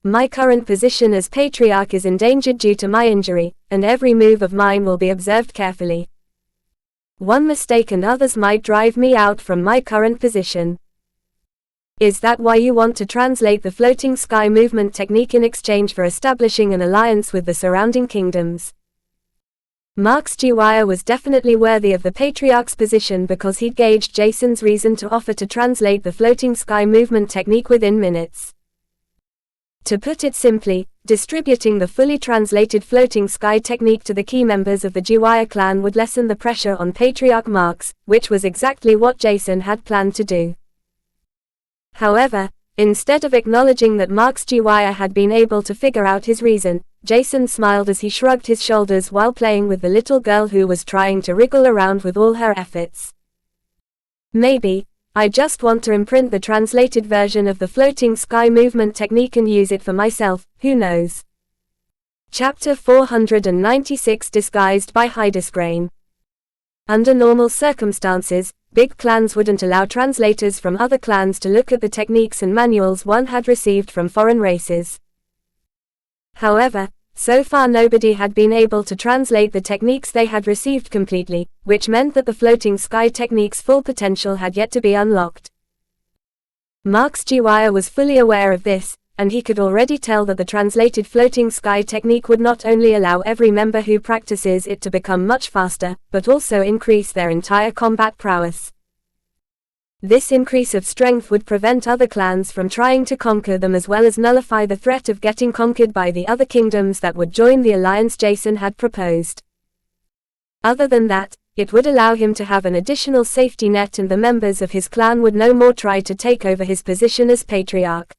My current position as Patriarch is endangered due to my injury, and every move of mine will be observed carefully. One mistake and others might drive me out from my current position. Is that why you want to translate the floating sky movement technique in exchange for establishing an alliance with the surrounding kingdoms? Marx Jiwaya was definitely worthy of the Patriarch's position because he'd gauged Jason's reason to offer to translate the floating sky movement technique within minutes. To put it simply, distributing the fully translated floating sky technique to the key members of the Jiwaya clan would lessen the pressure on Patriarch Marx, which was exactly what Jason had planned to do. However, instead of acknowledging that Marx Jiwaya had been able to figure out his reason, Jason smiled as he shrugged his shoulders while playing with the little girl who was trying to wriggle around with all her efforts. Maybe, I just want to imprint the translated version of the floating sky movement technique and use it for myself, who knows? Chapter 496 Disguised by Hydesgrain. Under normal circumstances, big clans wouldn't allow translators from other clans to look at the techniques and manuals one had received from foreign races. However, so far nobody had been able to translate the techniques they had received completely, which meant that the floating sky technique's full potential had yet to be unlocked. Marx Jiwaya was fully aware of this, and he could already tell that the translated floating sky technique would not only allow every member who practices it to become much faster, but also increase their entire combat prowess. This increase of strength would prevent other clans from trying to conquer them as well as nullify the threat of getting conquered by the other kingdoms that would join the alliance Jason had proposed. Other than that, it would allow him to have an additional safety net and the members of his clan would no more try to take over his position as Patriarch.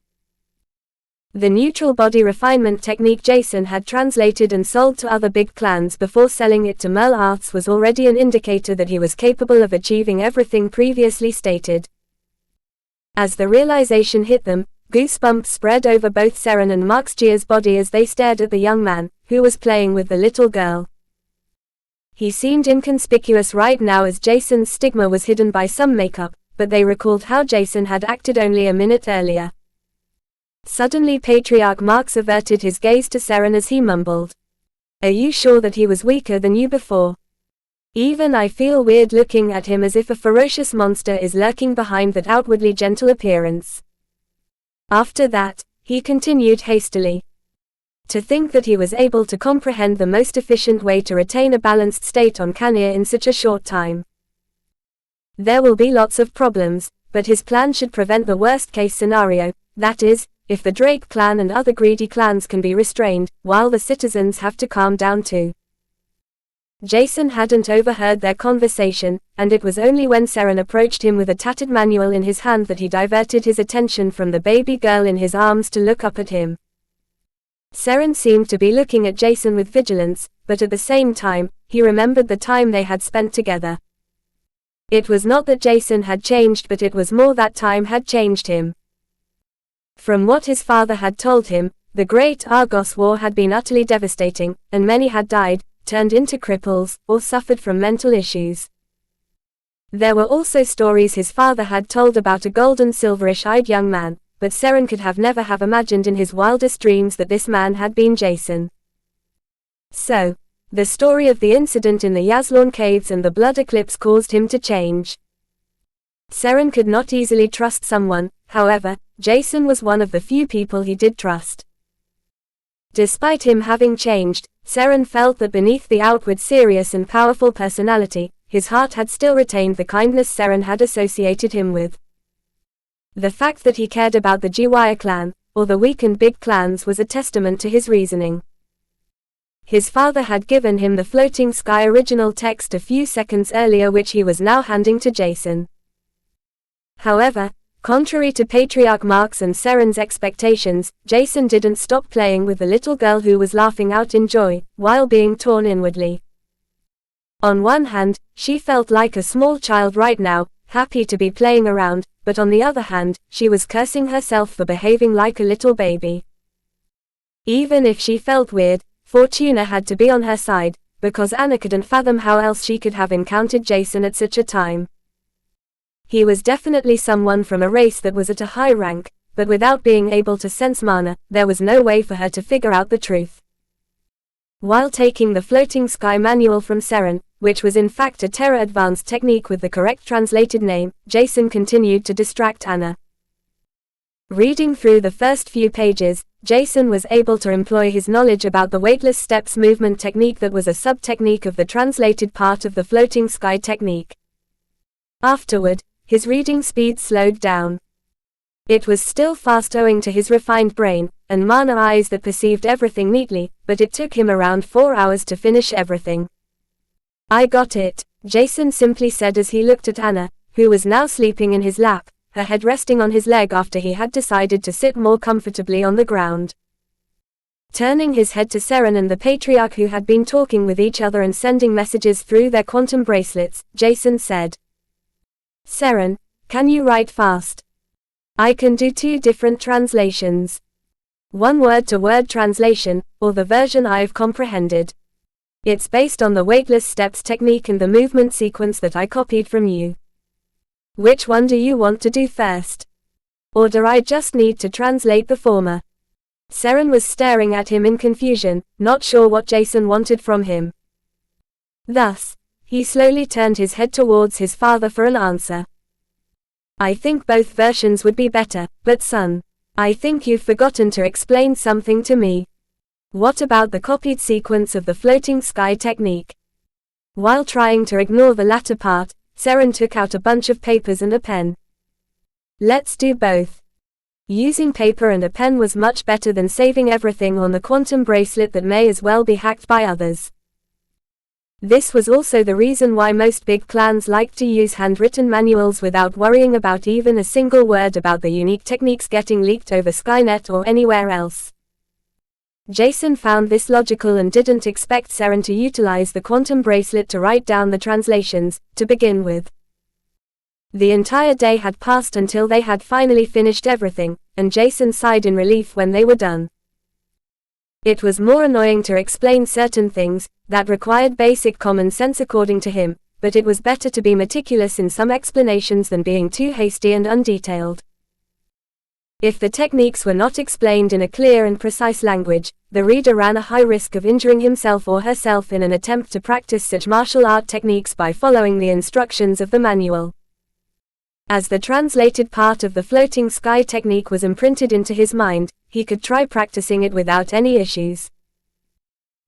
The neutral body refinement technique Jason had translated and sold to other big clans before selling it to Merle Arths was already an indicator that he was capable of achieving everything previously stated. As the realization hit them, goosebumps spread over both Seren and Marx Jia's body as they stared at the young man, who was playing with the little girl. He seemed inconspicuous right now as Jason's stigma was hidden by some makeup, but they recalled how Jason had acted only a minute earlier. Suddenly Patriarch Marx averted his gaze to Seren as he mumbled. Are you sure that he was weaker than you before? Even I feel weird looking at him as if a ferocious monster is lurking behind that outwardly gentle appearance. After that, he continued hastily. To think that he was able to comprehend the most efficient way to retain a balanced state on Khania in such a short time. There will be lots of problems, but his plan should prevent the worst case scenario, that is, if the Drake clan and other greedy clans can be restrained, while the citizens have to calm down too. Jason hadn't overheard their conversation, and it was only when Seren approached him with a tattered manual in his hand that he diverted his attention from the baby girl in his arms to look up at him. Seren seemed to be looking at Jason with vigilance, but at the same time, he remembered the time they had spent together. It was not that Jason had changed, but it was more that time had changed him. From what his father had told him, the Great Argos War had been utterly devastating, and many had died, turned into cripples, or suffered from mental issues. There were also stories his father had told about a golden silverish-eyed young man, but Seren could have never have imagined in his wildest dreams that this man had been Jason. So, the story of the incident in the Yazlorn caves and the blood eclipse caused him to change. Seren could not easily trust someone, however, Jason was one of the few people he did trust. Despite him having changed, Seren felt that beneath the outward serious and powerful personality, his heart had still retained the kindness Seren had associated him with. The fact that he cared about the Jiwaya clan, or the weak and big clans, was a testament to his reasoning. His father had given him the Floating Sky original text a few seconds earlier, which he was now handing to Jason. However, contrary to Patriarch Mark's and Seren's expectations, Jason didn't stop playing with the little girl, who was laughing out in joy, while being torn inwardly. On one hand, she felt like a small child right now, happy to be playing around, but on the other hand, she was cursing herself for behaving like a little baby. Even if she felt weird, Fortuna had to be on her side, because Anna couldn't fathom how else she could have encountered Jason at such a time. He was definitely someone from a race that was at a high rank, but without being able to sense mana, there was no way for her to figure out the truth. While taking the Floating Sky manual from Seren, which was in fact a Terra Advanced technique with the correct translated name, Jason continued to distract Anna. Reading through the first few pages, Jason was able to employ his knowledge about the weightless steps movement technique that was a sub-technique of the translated part of the Floating Sky technique. Afterward, his reading speed slowed down. It was still fast owing to his refined brain and mana eyes that perceived everything neatly, but it took him around 4 hours to finish everything. "I got it," Jason simply said as he looked at Anna, who was now sleeping in his lap, her head resting on his leg after he had decided to sit more comfortably on the ground. Turning his head to Seren and the Patriarch, who had been talking with each other and sending messages through their quantum bracelets, Jason said, "Seren, can you write fast? I can do 2 different translations. One word-to-word translation, or the version I've comprehended. It's based on the weightless steps technique and the movement sequence that I copied from you. Which one do you want to do first? Or do I just need to translate the former?" Seren was staring at him in confusion, not sure what Jason wanted from him. Thus, he slowly turned his head towards his father for an answer. "I think both versions would be better, but son, I think you've forgotten to explain something to me. What about the copied sequence of the Floating Sky technique?" While trying to ignore the latter part, Seren took out a bunch of papers and a pen. "Let's do both." Using paper and a pen was much better than saving everything on the quantum bracelet that may as well be hacked by others. This was also the reason why most big clans liked to use handwritten manuals without worrying about even a single word about the unique techniques getting leaked over Skynet or anywhere else. Jason found this logical and didn't expect Seren to utilize the quantum bracelet to write down the translations, to begin with. The entire day had passed until they had finally finished everything, and Jason sighed in relief when they were done. It was more annoying to explain certain things that required basic common sense according to him, but it was better to be meticulous in some explanations than being too hasty and undetailed. If the techniques were not explained in a clear and precise language, the reader ran a high risk of injuring himself or herself in an attempt to practice such martial art techniques by following the instructions of the manual. As the translated part of the Floating Sky technique was imprinted into his mind, he could try practicing it without any issues.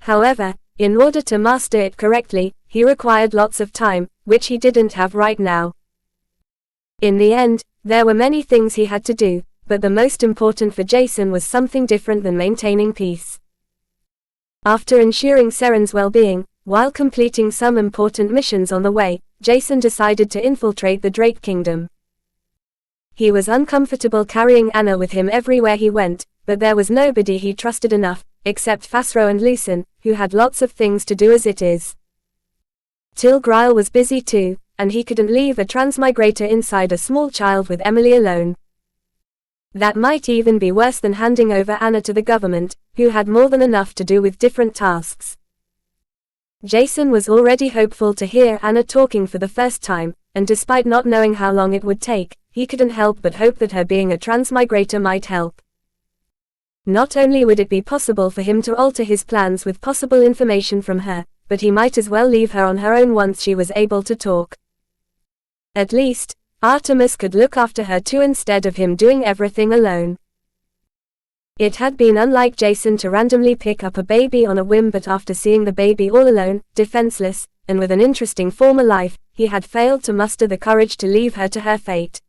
However, in order to master it correctly, he required lots of time, which he didn't have right now. In the end, there were many things he had to do, but the most important for Jason was something different than maintaining peace. After ensuring Seren's well-being, while completing some important missions on the way, Jason decided to infiltrate the Drake Kingdom. He was uncomfortable carrying Anna with him everywhere he went, but there was nobody he trusted enough, except Fasro and Lucen, who had lots of things to do as it is. Tilgrail was busy too, and he couldn't leave a transmigrator inside a small child with Emily alone. That might even be worse than handing over Anna to the government, who had more than enough to do with different tasks. Jason was already hopeful to hear Anna talking for the first time, and despite not knowing how long it would take, he couldn't help but hope that her being a transmigrator might help. Not only would it be possible for him to alter his plans with possible information from her, but he might as well leave her on her own once she was able to talk. At least, Artemis could look after her too instead of him doing everything alone. It had been unlike Jason to randomly pick up a baby on a whim, but after seeing the baby all alone, defenseless, and with an interesting former life, he had failed to muster the courage to leave her to her fate.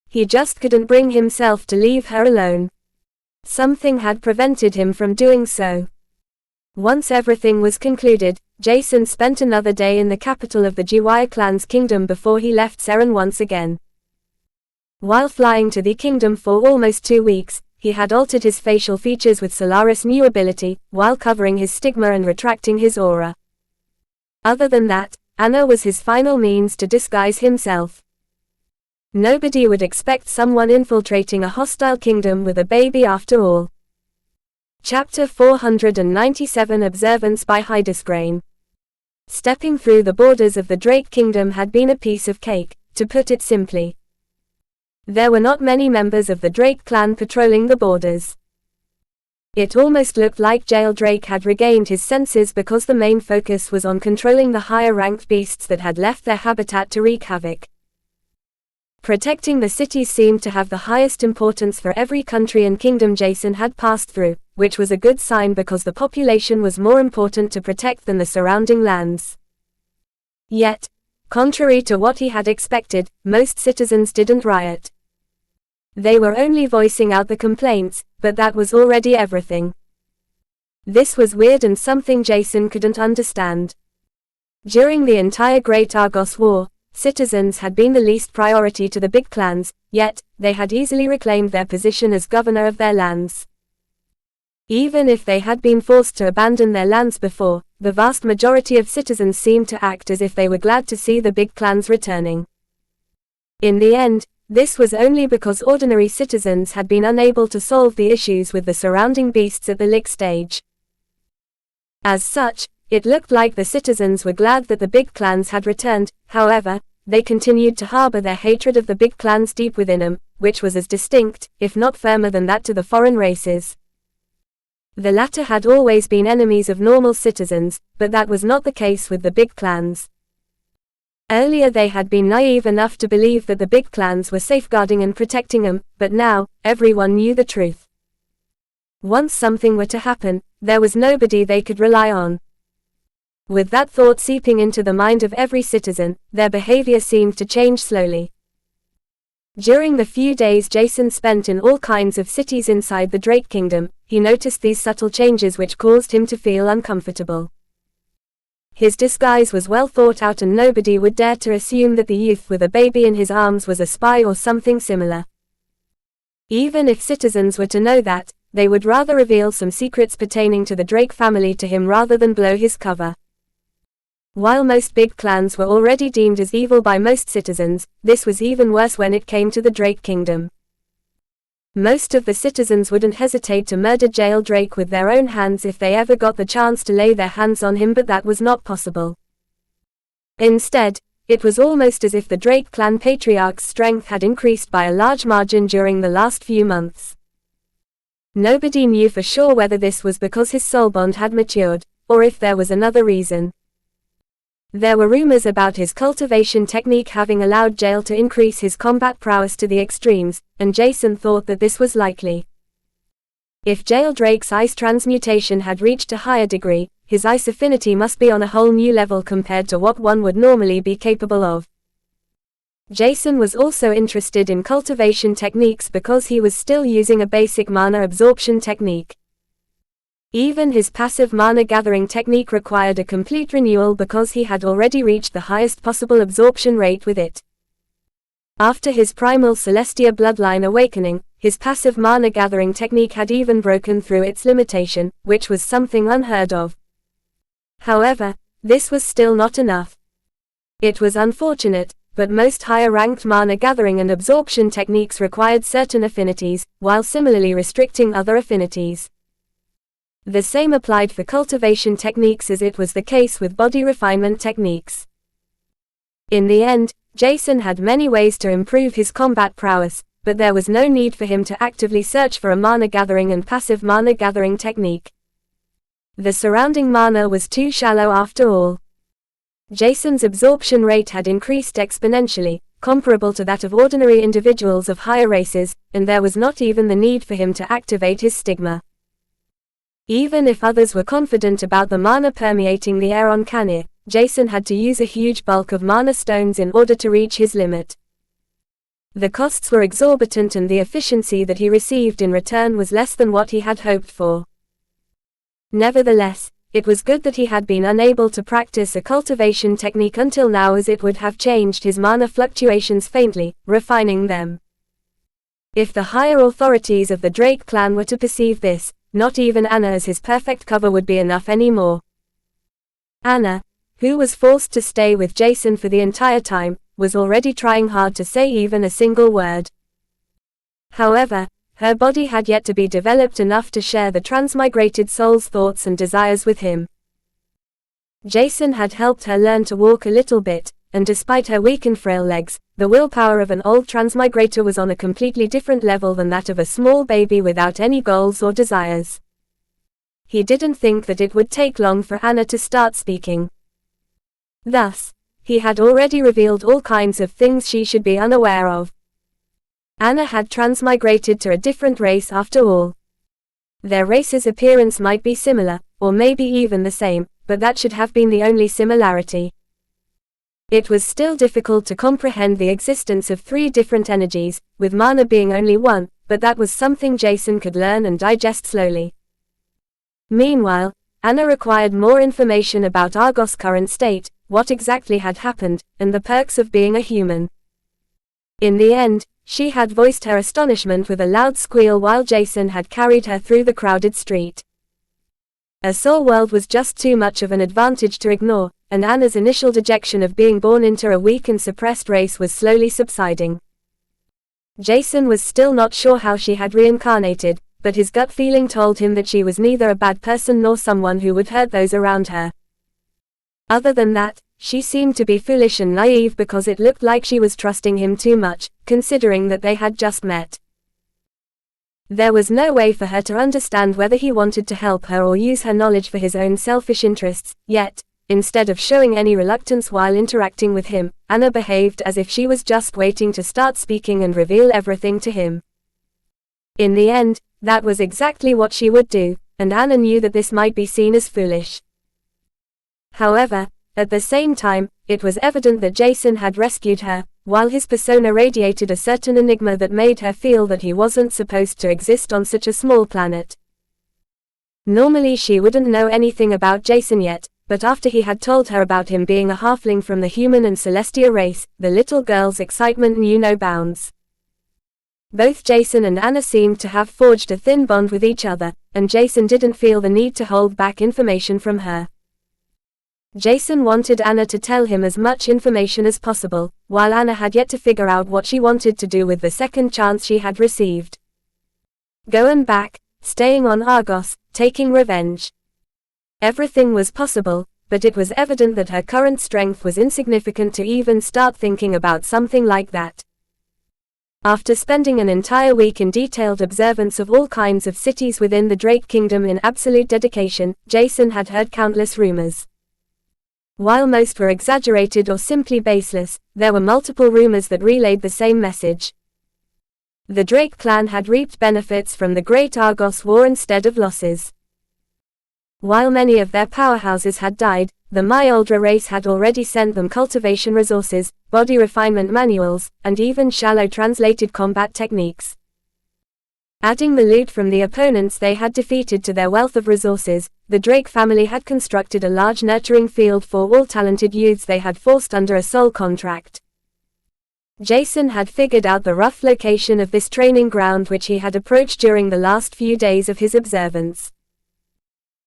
He just couldn't bring himself to leave her alone. Something had prevented him from doing so. Once everything was concluded, Jason spent another day in the capital of the Jiwaya clan's kingdom before he left Seren once again. While flying to the kingdom for almost 2 weeks, he had altered his facial features with Solaris' new ability, while covering his stigma and retracting his aura. Other than that, Anna was his final means to disguise himself. Nobody would expect someone infiltrating a hostile kingdom with a baby after all. Chapter 497 Observance by Hydesgrain. Stepping through the borders of the Drake Kingdom had been a piece of cake, to put it simply. There were not many members of the Drake clan patrolling the borders. It almost looked like Jail Drake had regained his senses because the main focus was on controlling the higher-ranked beasts that had left their habitat to wreak havoc. Protecting the cities seemed to have the highest importance for every country and kingdom Jason had passed through, which was a good sign because the population was more important to protect than the surrounding lands. Yet, contrary to what he had expected, most citizens didn't riot. They were only voicing out the complaints, but that was already everything. This was weird and something Jason couldn't understand. During the entire Great Argos War, citizens had been the least priority to the big clans, yet, they had easily reclaimed their position as governor of their lands. Even if they had been forced to abandon their lands before, the vast majority of citizens seemed to act as if they were glad to see the big clans returning. In the end, this was only because ordinary citizens had been unable to solve the issues with the surrounding beasts at the lick stage. As such, it looked like the citizens were glad that the big clans had returned. However, they continued to harbor their hatred of the big clans deep within them, which was as distinct, if not firmer than that to the foreign races. The latter had always been enemies of normal citizens, but that was not the case with the big clans. Earlier they had been naive enough to believe that the big clans were safeguarding and protecting them, but now, everyone knew the truth. Once something were to happen, there was nobody they could rely on. With that thought seeping into the mind of every citizen, their behavior seemed to change slowly. During the few days Jason spent in all kinds of cities inside the Drake Kingdom, he noticed these subtle changes which caused him to feel uncomfortable. His disguise was well thought out and nobody would dare to assume that the youth with a baby in his arms was a spy or something similar. Even if citizens were to know that, they would rather reveal some secrets pertaining to the Drake family to him rather than blow his cover. While most big clans were already deemed as evil by most citizens, this was even worse when it came to the Drake Kingdom. Most of the citizens wouldn't hesitate to murder Jail Drake with their own hands if they ever got the chance to lay their hands on him, but that was not possible. Instead, it was almost as if the Drake clan patriarch's strength had increased by a large margin during the last few months. Nobody knew for sure whether this was because his soul bond had matured, or if there was another reason. There were rumors about his cultivation technique having allowed Jail to increase his combat prowess to the extremes, and Jason thought that this was likely. If Jail Drake's ice transmutation had reached a higher degree, his ice affinity must be on a whole new level compared to what one would normally be capable of. Jason was also interested in cultivation techniques because he was still using a basic mana absorption technique. Even his passive mana gathering technique required a complete renewal because he had already reached the highest possible absorption rate with it. After his primal Celestia bloodline awakening, his passive mana gathering technique had even broken through its limitation, which was something unheard of. However, this was still not enough. It was unfortunate, but most higher-ranked mana gathering and absorption techniques required certain affinities, while similarly restricting other affinities. The same applied for cultivation techniques as it was the case with body refinement techniques. In the end, Jason had many ways to improve his combat prowess, but there was no need for him to actively search for a mana gathering and passive mana gathering technique. The surrounding mana was too shallow after all. Jason's absorption rate had increased exponentially, comparable to that of ordinary individuals of higher races, and there was not even the need for him to activate his stigma. Even if others were confident about the mana permeating the air on Canir, Jason had to use a huge bulk of mana stones in order to reach his limit. The costs were exorbitant and the efficiency that he received in return was less than what he had hoped for. Nevertheless, it was good that he had been unable to practice a cultivation technique until now, as it would have changed his mana fluctuations faintly, refining them. If the higher authorities of the Drake clan were to perceive this, not even Anna as his perfect cover would be enough anymore. Anna, who was forced to stay with Jason for the entire time, was already trying hard to say even a single word. However, her body had yet to be developed enough to share the transmigrated soul's thoughts and desires with him. Jason had helped her learn to walk a little bit, and despite her weak and frail legs, the willpower of an old transmigrator was on a completely different level than that of a small baby without any goals or desires. He didn't think that it would take long for Anna to start speaking. Thus, he had already revealed all kinds of things she should be unaware of. Anna had transmigrated to a different race after all. Their race's appearance might be similar, or maybe even the same, but that should have been the only similarity. It was still difficult to comprehend the existence of 3 different energies, with mana being only one, but that was something Jason could learn and digest slowly. Meanwhile, Anna required more information about Argos' current state, what exactly had happened, and the perks of being a human. In the end, she had voiced her astonishment with a loud squeal while Jason had carried her through the crowded street. A soul world was just too much of an advantage to ignore, and Anna's initial dejection of being born into a weak and suppressed race was slowly subsiding. Jason was still not sure how she had reincarnated, but his gut feeling told him that she was neither a bad person nor someone who would hurt those around her. Other than that, she seemed to be foolish and naive because it looked like she was trusting him too much, considering that they had just met. There was no way for her to understand whether he wanted to help her or use her knowledge for his own selfish interests, yet, instead of showing any reluctance while interacting with him, Anna behaved as if she was just waiting to start speaking and reveal everything to him. In the end, that was exactly what she would do, and Anna knew that this might be seen as foolish. However, at the same time, it was evident that Jason had rescued her, while his persona radiated a certain enigma that made her feel that he wasn't supposed to exist on such a small planet. Normally she wouldn't know anything about Jason yet, but after he had told her about him being a halfling from the human and Celestia race, the little girl's excitement knew no bounds. Both Jason and Anna seemed to have forged a thin bond with each other, and Jason didn't feel the need to hold back information from her. Jason wanted Anna to tell him as much information as possible, while Anna had yet to figure out what she wanted to do with the second chance she had received. Going back, staying on Argos, taking revenge. Everything was possible, but it was evident that her current strength was insignificant to even start thinking about something like that. After spending an entire week in detailed observance of all kinds of cities within the Drake Kingdom in absolute dedication, Jason had heard countless rumors. While most were exaggerated or simply baseless, there were multiple rumors that relayed the same message. The Drake clan had reaped benefits from the Great Argos War instead of losses. While many of their powerhouses had died, the Myoldra race had already sent them cultivation resources, body refinement manuals, and even shallow translated combat techniques. Adding the loot from the opponents they had defeated to their wealth of resources, the Drake family had constructed a large nurturing field for all talented youths they had forced under a soul contract. Jason had figured out the rough location of this training ground which he had approached during the last few days of his observance.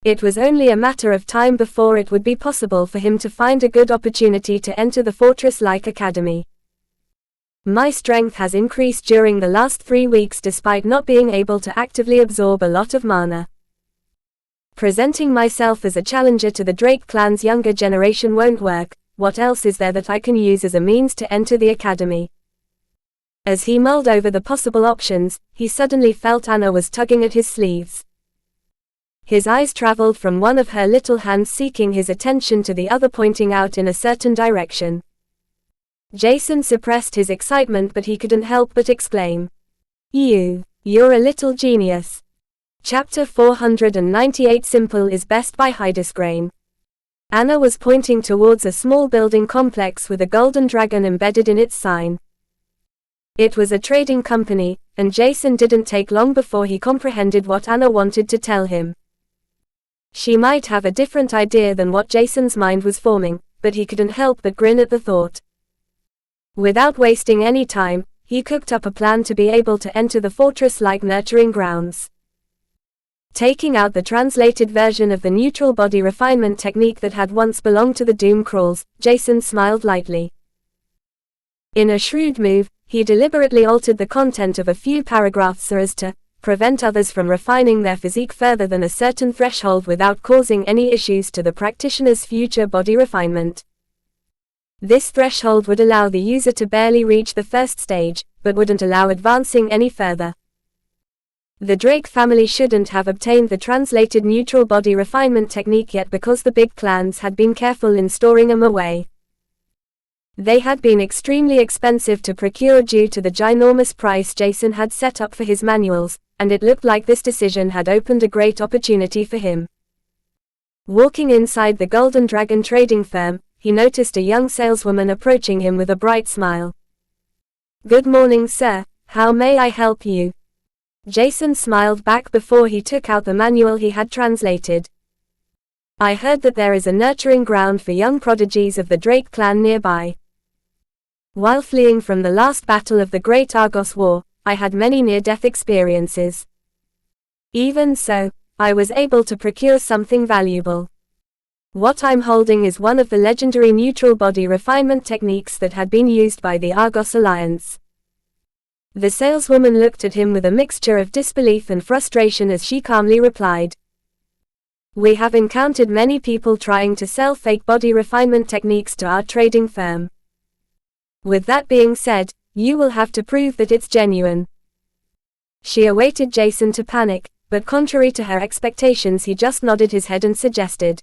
It was only a matter of time before it would be possible for him to find a good opportunity to enter the fortress-like academy. My strength has increased during the last 3 weeks despite not being able to actively absorb a lot of mana. Presenting myself as a challenger to the Drake clan's younger generation won't work. What else is there that I can use as a means to enter the academy? As he mulled over the possible options, he suddenly felt Anna was tugging at his sleeves. His eyes traveled from one of her little hands seeking his attention to the other pointing out in a certain direction. Jason suppressed his excitement, but he couldn't help but exclaim, You're a little genius. Chapter 498 Simple is Best by Hydesgrain. Anna was pointing towards a small building complex with a golden dragon embedded in its sign. It was a trading company, and Jason didn't take long before he comprehended what Anna wanted to tell him. She might have a different idea than what Jason's mind was forming, but he couldn't help but grin at the thought. Without wasting any time, he cooked up a plan to be able to enter the fortress-like nurturing grounds. Taking out the translated version of the neutral body refinement technique that had once belonged to the Doom Crawls, Jason smiled lightly. In a shrewd move, he deliberately altered the content of a few paragraphs so as to prevent others from refining their physique further than a certain threshold without causing any issues to the practitioner's future body refinement. This threshold would allow the user to barely reach the first stage, but wouldn't allow advancing any further. The Drake family shouldn't have obtained the translated neutral body refinement technique yet because the big clans had been careful in storing them away. They had been extremely expensive to procure due to the ginormous price Jason had set up for his manuals, and it looked like this decision had opened a great opportunity for him. Walking inside the Golden Dragon trading firm, he noticed a young saleswoman approaching him with a bright smile. "Good morning, sir. How may I help you?" Jason smiled back before he took out the manual he had translated. "I heard that there is a nurturing ground for young prodigies of the Drake clan nearby. While fleeing from the last battle of the Great Argos War, I had many near-death experiences. Even so, I was able to procure something valuable. What I'm holding is one of the legendary neutral body refinement techniques that had been used by the Argos Alliance." The saleswoman looked at him with a mixture of disbelief and frustration as she calmly replied, "We have encountered many people trying to sell fake body refinement techniques to our trading firm. With that being said, you will have to prove that it's genuine." She awaited Jason to panic, but contrary to her expectations he just nodded his head and suggested,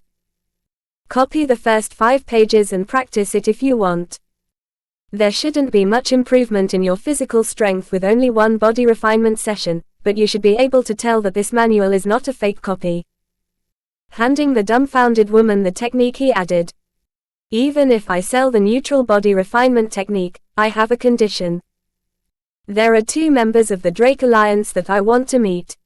"Copy the first 5 pages and practice it if you want. There shouldn't be much improvement in your physical strength with only one body refinement session, but you should be able to tell that this manual is not a fake copy." Handing the dumbfounded woman the technique he added, "Even if I sell the neutral body refinement technique, I have a condition. There are 2 members of the Drake Alliance that I want to meet.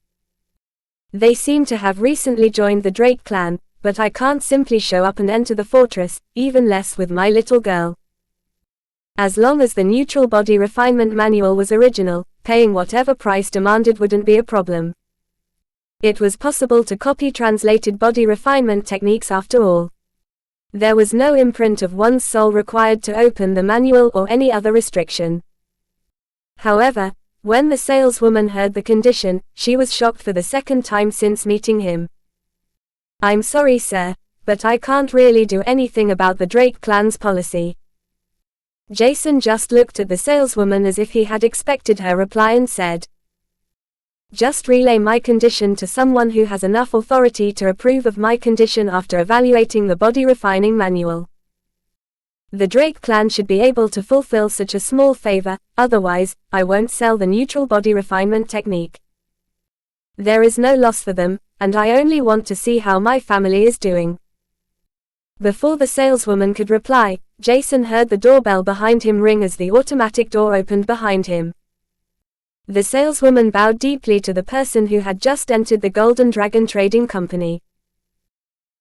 They seem to have recently joined the Drake clan, but I can't simply show up and enter the fortress, even less with my little girl. As long as the neutral body refinement manual was original, paying whatever price demanded wouldn't be a problem. It was possible to copy translated body refinement techniques after all. There was no imprint of one's soul required to open the manual or any other restriction." However, when the saleswoman heard the condition, she was shocked for the second time since meeting him. "I'm sorry, sir, but I can't really do anything about the Drake clan's policy." Jason just looked at the saleswoman as if he had expected her reply and said, "Just relay my condition to someone who has enough authority to approve of my condition after evaluating the body refining manual. The Drake clan should be able to fulfill such a small favor, otherwise, I won't sell the neutral body refinement technique. There is no loss for them, and I only want to see how my family is doing." Before the saleswoman could reply, Jason heard the doorbell behind him ring as the automatic door opened behind him. The saleswoman bowed deeply to the person who had just entered the Golden Dragon Trading Company.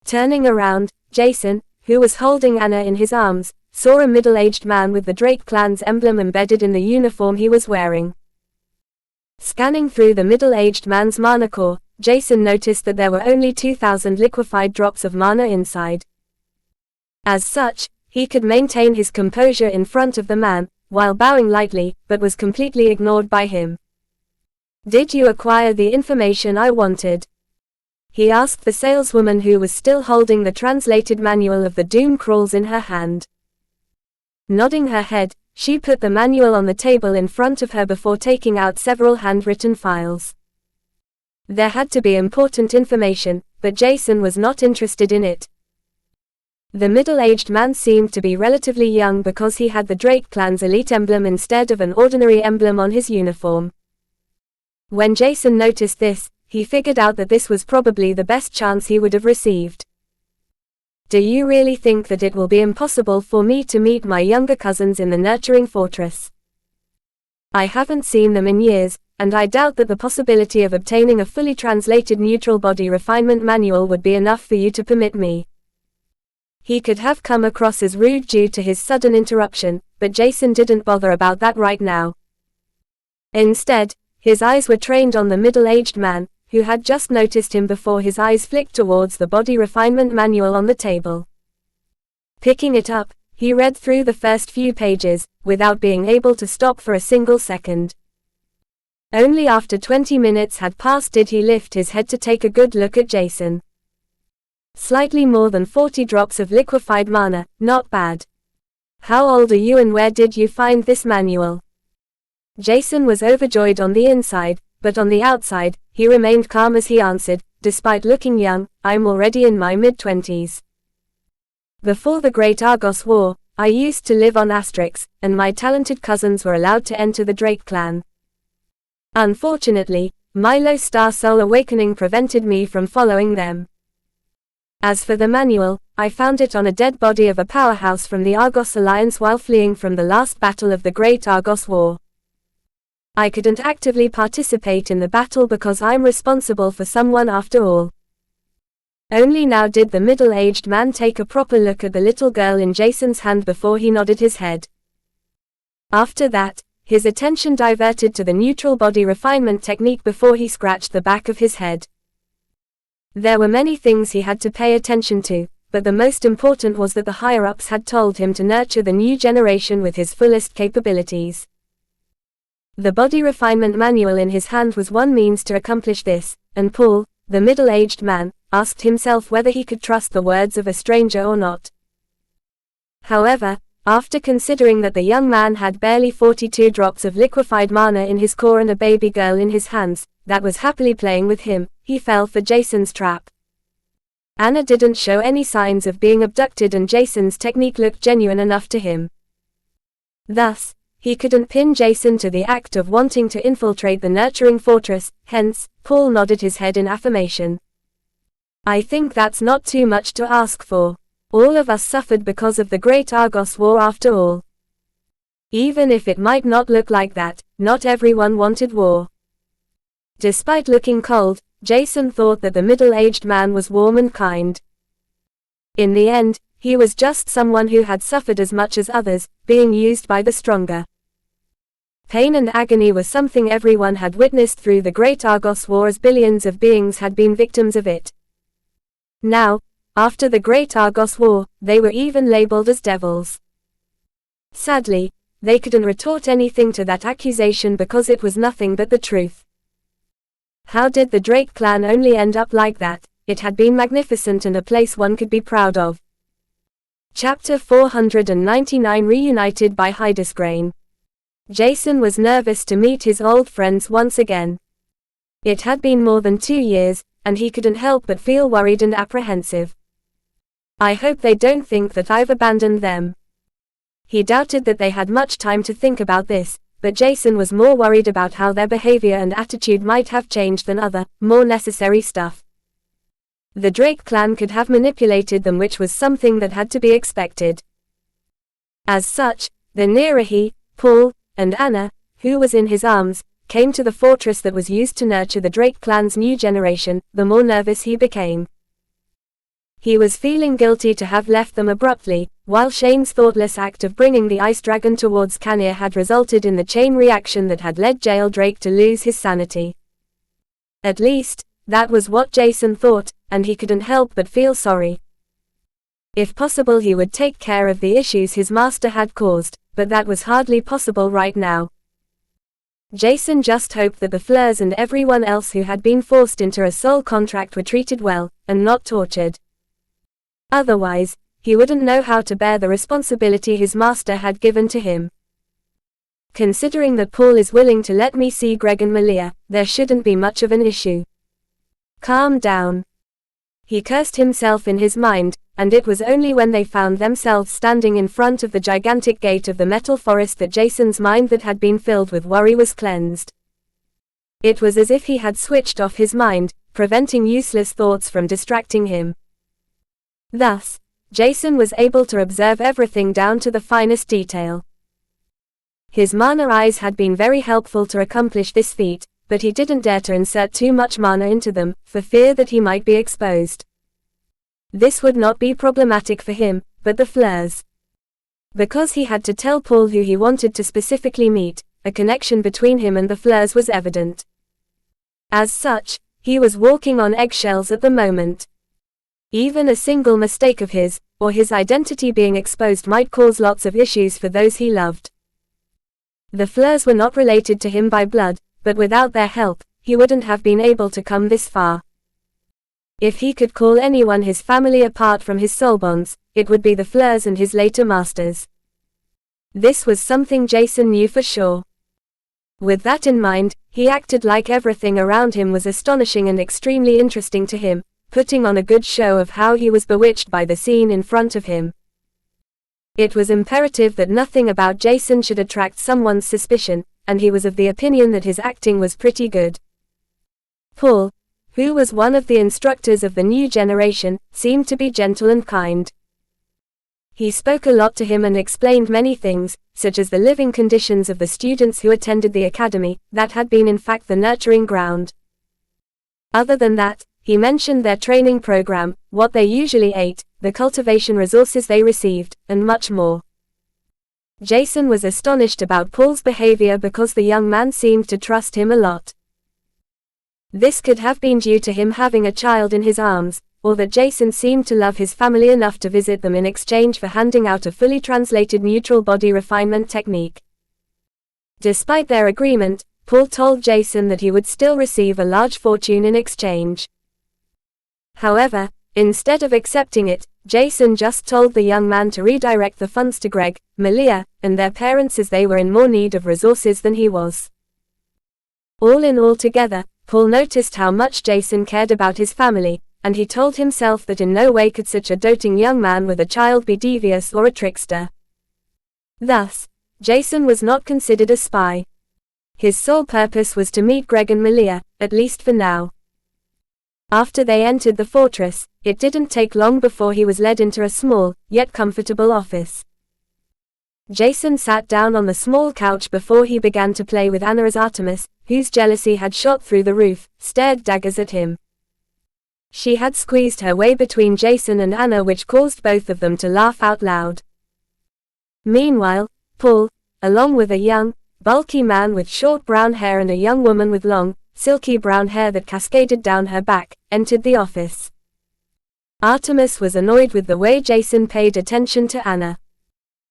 Turning around, Jason, who was holding Anna in his arms, saw a middle-aged man with the Drake clan's emblem embedded in the uniform he was wearing. Scanning through the middle-aged man's mana core, Jason noticed that there were only 2,000 liquefied drops of mana inside. As such, he could maintain his composure in front of the man, while bowing lightly, but was completely ignored by him. "Did you acquire the information I wanted?" he asked the saleswoman who was still holding the translated manual of the Doom Crawls in her hand. Nodding her head, she put the manual on the table in front of her before taking out several handwritten files. There had to be important information, but Jason was not interested in it. The middle-aged man seemed to be relatively young because he had the Drake clan's elite emblem instead of an ordinary emblem on his uniform. When Jason noticed this, he figured out that this was probably the best chance he would have received. Do you really think that it will be impossible for me to meet my younger cousins in the Nurturing Fortress? I haven't seen them in years, and I doubt that the possibility of obtaining a fully translated neutral body refinement manual would be enough for you to permit me. He could have come across as rude due to his sudden interruption, but Jason didn't bother about that right now. Instead, his eyes were trained on the middle-aged man, who had just noticed him before his eyes flicked towards the body refinement manual on the table. Picking it up, he read through the first few pages, without being able to stop for a single second. Only after 20 minutes had passed did he lift his head to take a good look at Jason. Slightly more than 40 drops of liquefied mana, not bad. How old are you and where did you find this manual? Jason was overjoyed on the inside, but on the outside, he remained calm as he answered, despite looking young, I'm already in my mid-20s. Before the Great Argos War, I used to live on Asterix, and my talented cousins were allowed to enter the Drake clan. Unfortunately, my low star soul awakening prevented me from following them. As for the manual, I found it on a dead body of a powerhouse from the Argos Alliance while fleeing from the last battle of the Great Argos War. I couldn't actively participate in the battle because I'm responsible for someone after all. Only now did the middle-aged man take a proper look at the little girl in Jason's hand before he nodded his head. After that, his attention diverted to the neutral body refinement technique before he scratched the back of his head. There were many things he had to pay attention to, but the most important was that the higher-ups had told him to nurture the new generation with his fullest capabilities. The body refinement manual in his hand was one means to accomplish this, and Paul, the middle-aged man, asked himself whether he could trust the words of a stranger or not. However, after considering that the young man had barely 42 drops of liquefied mana in his core and a baby girl in his hands, that was happily playing with him, he fell for Jason's trap. Anna didn't show any signs of being abducted and Jason's technique looked genuine enough to him. Thus, he couldn't pin Jason to the act of wanting to infiltrate the Nurturing Fortress, hence, Paul nodded his head in affirmation. I think that's not too much to ask for. All of us suffered because of the Great Argos War after all. Even if it might not look like that, not everyone wanted war. Despite looking cold, Jason thought that the middle-aged man was warm and kind. In the end, he was just someone who had suffered as much as others, being used by the stronger. Pain and agony was something everyone had witnessed through the Great Argos War as billions of beings had been victims of it. Now, after the Great Argos War, they were even labeled as devils. Sadly, they couldn't retort anything to that accusation because it was nothing but the truth. How did the Drake clan only end up like that? It had been magnificent and a place one could be proud of. Chapter 499 Reunited by Hydesgrain. Jason was nervous to meet his old friends once again. It had been more than 2 years, and he couldn't help but feel worried and apprehensive. I hope they don't think that I've abandoned them. He doubted that they had much time to think about this, but Jason was more worried about how their behavior and attitude might have changed than other, more necessary stuff. The Drake clan could have manipulated them, which was something that had to be expected. As such, the nearer he, Paul, and Anna, who was in his arms, came to the fortress that was used to nurture the Drake clan's new generation, the more nervous he became. He was feeling guilty to have left them abruptly, while Shane's thoughtless act of bringing the ice dragon towards Kanir had resulted in the chain reaction that had led Jail Drake to lose his sanity. At least, that was what Jason thought, and he couldn't help but feel sorry. If possible, he would take care of the issues his master had caused, but that was hardly possible right now. Jason just hoped that the Fleurs and everyone else who had been forced into a soul contract were treated well, and not tortured. Otherwise, he wouldn't know how to bear the responsibility his master had given to him. Considering that Paul is willing to let me see Greg and Malia, there shouldn't be much of an issue. Calm down. he cursed himself in his mind, and it was only when they found themselves standing in front of the gigantic gate of the metal forest that Jason's mind that had been filled with worry was cleansed. It was as if he had switched off his mind, preventing useless thoughts from distracting him. Thus, Jason was able to observe everything down to the finest detail. His mana eyes had been very helpful to accomplish this feat, but he didn't dare to insert too much mana into them, for fear that he might be exposed. This would not be problematic for him, but the Fleurs. Because he had to tell Paul who he wanted to specifically meet, a connection between him and the Fleurs was evident. As such, he was walking on eggshells at the moment. Even a single mistake of his, or his identity being exposed, might cause lots of issues for those he loved. The Fleurs were not related to him by blood, but without their help, he wouldn't have been able to come this far. If he could call anyone his family apart from his soul bonds, it would be the Fleurs and his later masters. This was something Jason knew for sure. With that in mind, he acted like everything around him was astonishing and extremely interesting to him, putting on a good show of how he was bewitched by the scene in front of him. It was imperative that nothing about Jason should attract someone's suspicion, and he was of the opinion that his acting was pretty good. Paul, who was one of the instructors of the new generation, seemed to be gentle and kind. He spoke a lot to him and explained many things, such as the living conditions of the students who attended the academy, that had been in fact the nurturing ground. Other than that, he mentioned their training program, what they usually ate, the cultivation resources they received, and much more. Jason was astonished about Paul's behavior because the young man seemed to trust him a lot. This could have been due to him having a child in his arms, or that Jason seemed to love his family enough to visit them in exchange for handing out a fully translated neutral body refinement technique. Despite their agreement, Paul told Jason that he would still receive a large fortune in exchange. However, instead of accepting it, Jason just told the young man to redirect the funds to Greg, Malia, and their parents as they were in more need of resources than he was. All in all together, Paul noticed how much Jason cared about his family, and he told himself that in no way could such a doting young man with a child be devious or a trickster. Thus, Jason was not considered a spy. His sole purpose was to meet Greg and Malia, at least for now. After they entered the fortress, it didn't take long before he was led into a small, yet comfortable office. Jason sat down on the small couch before he began to play with Anna as Artemis, whose jealousy had shot through the roof, stared daggers at him. She had squeezed her way between Jason and Anna, which caused both of them to laugh out loud. Meanwhile, Paul, along with a young, bulky man with short brown hair and a young woman with long, silky brown hair that cascaded down her back, entered the office. Artemis was annoyed with the way Jason paid attention to Anna.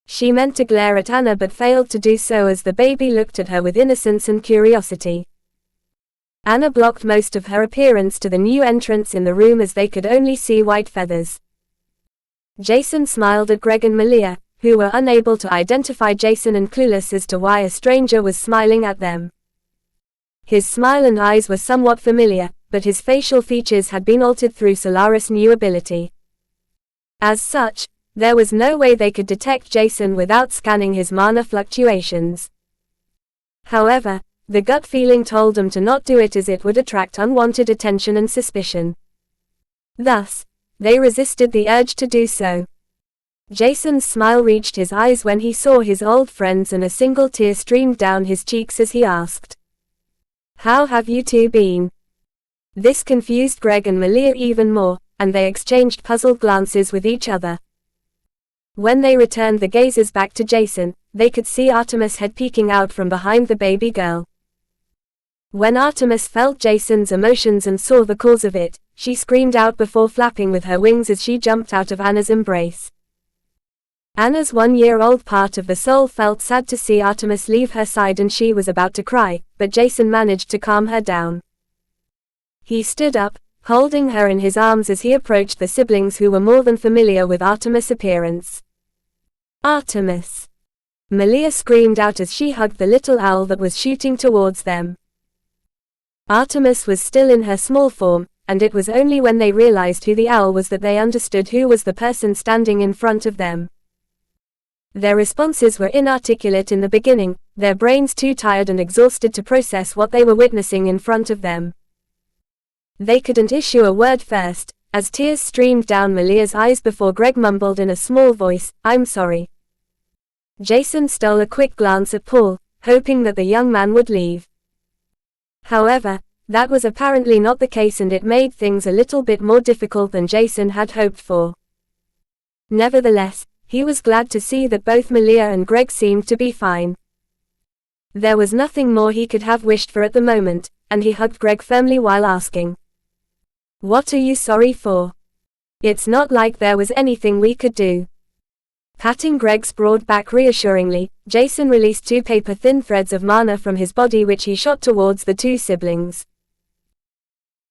She meant to glare at Anna but failed to do so as the baby looked at her with innocence and curiosity. Anna blocked most of her appearance to the new entrants in the room as they could only see white feathers. Jason smiled at Greg and Malia, who were unable to identify Jason and clueless as to why a stranger was smiling at them. His smile and eyes were somewhat familiar, but his facial features had been altered through Solaris' new ability. As such, there was no way they could detect Jason without scanning his mana fluctuations. However, the gut feeling told them to not do it as it would attract unwanted attention and suspicion. Thus, they resisted the urge to do so. Jason's smile reached his eyes when he saw his old friends and a single tear streamed down his cheeks as he asked, "How have you two been?" This confused Greg and Malia even more, and they exchanged puzzled glances with each other. When they returned the gazes back to Jason, they could see Artemis' head peeking out from behind the baby girl. When Artemis felt Jason's emotions and saw the cause of it, she screamed out before flapping with her wings as she jumped out of Anna's embrace. Anna's 1-year-old part of the soul felt sad to see Artemis leave her side and she was about to cry, but Jason managed to calm her down. He stood up, holding her in his arms as he approached the siblings who were more than familiar with Artemis' appearance. "Artemis!" Malia screamed out as she hugged the little owl that was shooting towards them. Artemis was still in her small form, and it was only when they realized who the owl was that they understood who was the person standing in front of them. Their responses were inarticulate in the beginning, their brains too tired and exhausted to process what they were witnessing in front of them. They couldn't issue a word first, as tears streamed down Malia's eyes before Greg mumbled in a small voice, "I'm sorry." Jason stole a quick glance at Paul, hoping that the young man would leave. However, that was apparently not the case, and it made things a little bit more difficult than Jason had hoped for. Nevertheless, he was glad to see that both Malia and Greg seemed to be fine. There was nothing more he could have wished for at the moment, and he hugged Greg firmly while asking, "What are you sorry for? It's not like there was anything we could do." Patting Greg's broad back reassuringly, Jason released 2 paper-thin threads of mana from his body which he shot towards the 2 siblings.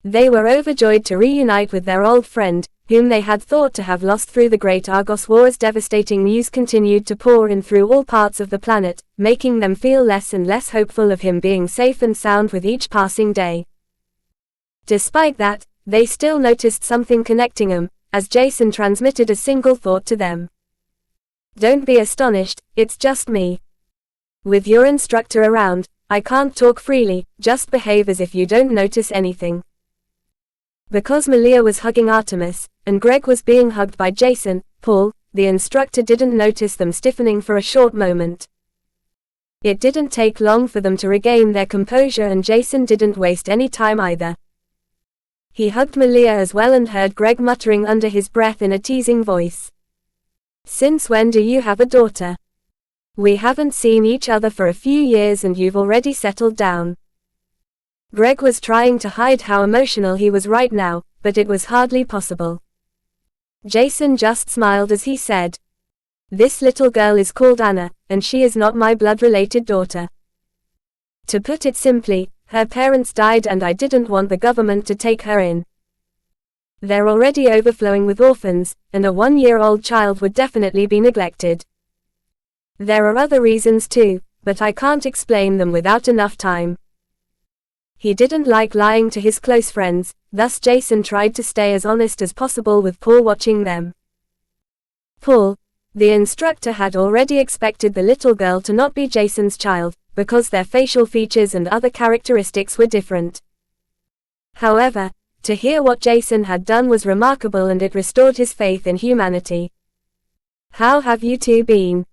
They were overjoyed to reunite with their old friend, whom they had thought to have lost through the Great Argos War as devastating news continued to pour in through all parts of the planet, making them feel less and less hopeful of him being safe and sound with each passing day. Despite that, they still noticed something connecting them, as Jason transmitted a single thought to them. "Don't be astonished, it's just me. With your instructor around, I can't talk freely, just behave as if you don't notice anything." Because Malia was hugging Artemis, and Greg was being hugged by Jason, Paul, the instructor, didn't notice them stiffening for a short moment. It didn't take long for them to regain their composure, and Jason didn't waste any time either. He hugged Malia as well and heard Greg muttering under his breath in a teasing voice, "Since when do you have a daughter? We haven't seen each other for a few years and you've already settled down." Greg was trying to hide how emotional he was right now, but it was hardly possible. Jason just smiled as he said, "This little girl is called Anna, and she is not my blood-related daughter. To put it simply, her parents died and I didn't want the government to take her in. They're already overflowing with orphans, and a 1-year-old child would definitely be neglected. There are other reasons too, but I can't explain them without enough time." He didn't like lying to his close friends, thus Jason tried to stay as honest as possible with Paul watching them. Paul, the instructor, had already expected the little girl to not be Jason's child, because their facial features and other characteristics were different. However, to hear what Jason had done was remarkable, and it restored his faith in humanity. "How have you two been?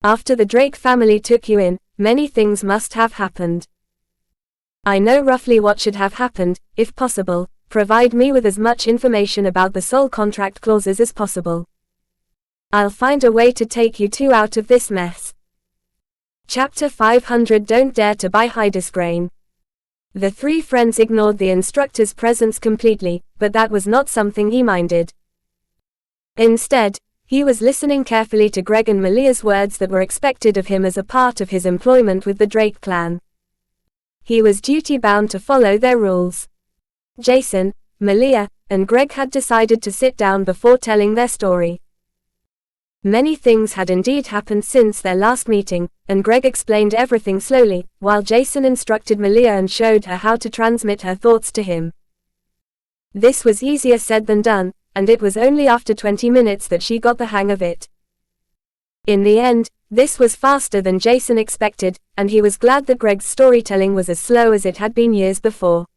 After the Drake family took you in, many things must have happened. I know roughly what should have happened. If possible, provide me with as much information about the soul contract clauses as possible. I'll find a way to take you two out of this mess." Chapter 500. Don't dare to buy Hydesgrain. The 3 friends ignored the instructor's presence completely, but that was not something he minded. Instead, he was listening carefully to Greg and Malia's words that were expected of him as a part of his employment with the Drake clan. He was duty-bound to follow their rules. Jason, Malia, and Greg had decided to sit down before telling their story. Many things had indeed happened since their last meeting, and Greg explained everything slowly, while Jason instructed Malia and showed her how to transmit her thoughts to him. This was easier said than done, and it was only after 20 minutes that she got the hang of it. In the end, this was faster than Jason expected, and he was glad that Greg's storytelling was as slow as it had been years before.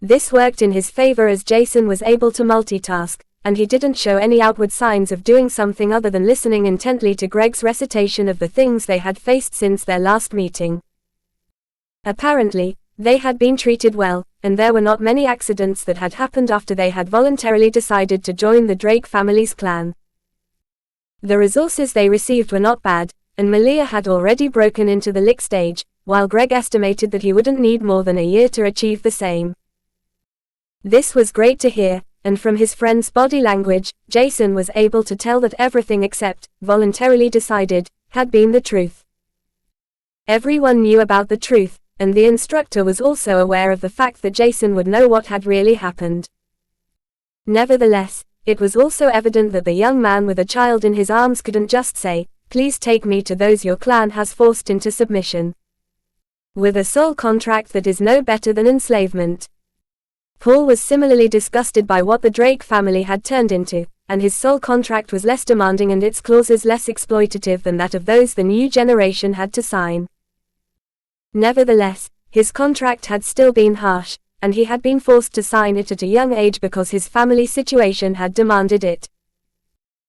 This worked in his favor as Jason was able to multitask, and he didn't show any outward signs of doing something other than listening intently to Greg's recitation of the things they had faced since their last meeting. Apparently, they had been treated well, and there were not many accidents that had happened after they had voluntarily decided to join the Drake family's clan. The resources they received were not bad, and Malia had already broken into the lick stage, while Greg estimated that he wouldn't need more than a year to achieve the same. This was great to hear, and from his friend's body language, Jason was able to tell that everything except voluntarily decided had been the truth. Everyone knew about the truth, and the instructor was also aware of the fact that Jason would know what had really happened. Nevertheless, it was also evident that the young man with a child in his arms couldn't just say, "Please take me to those your clan has forced into submission." With a soul contract that is no better than enslavement. Paul was similarly disgusted by what the Drake family had turned into, and his soul contract was less demanding and its clauses less exploitative than that of those the new generation had to sign. Nevertheless, his contract had still been harsh, and he had been forced to sign it at a young age because his family situation had demanded it.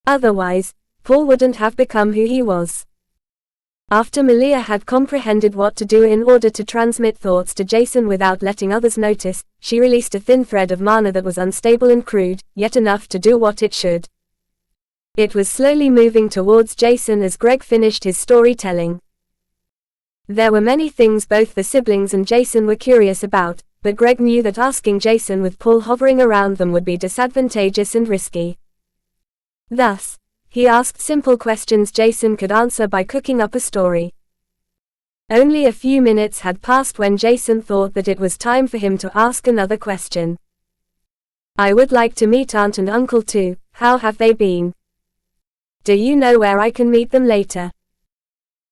Otherwise, Paul wouldn't have become who he was. After Malia had comprehended what to do in order to transmit thoughts to Jason without letting others notice, she released a thin thread of mana that was unstable and crude, yet enough to do what it should. It was slowly moving towards Jason as Greg finished his storytelling. There were many things both the siblings and Jason were curious about, but Greg knew that asking Jason with Paul hovering around them would be disadvantageous and risky. Thus, he asked simple questions Jason could answer by cooking up a story. Only a few minutes had passed when Jason thought that it was time for him to ask another question. I would like to meet Aunt and Uncle too, how have they been? Do you know where I can meet them later?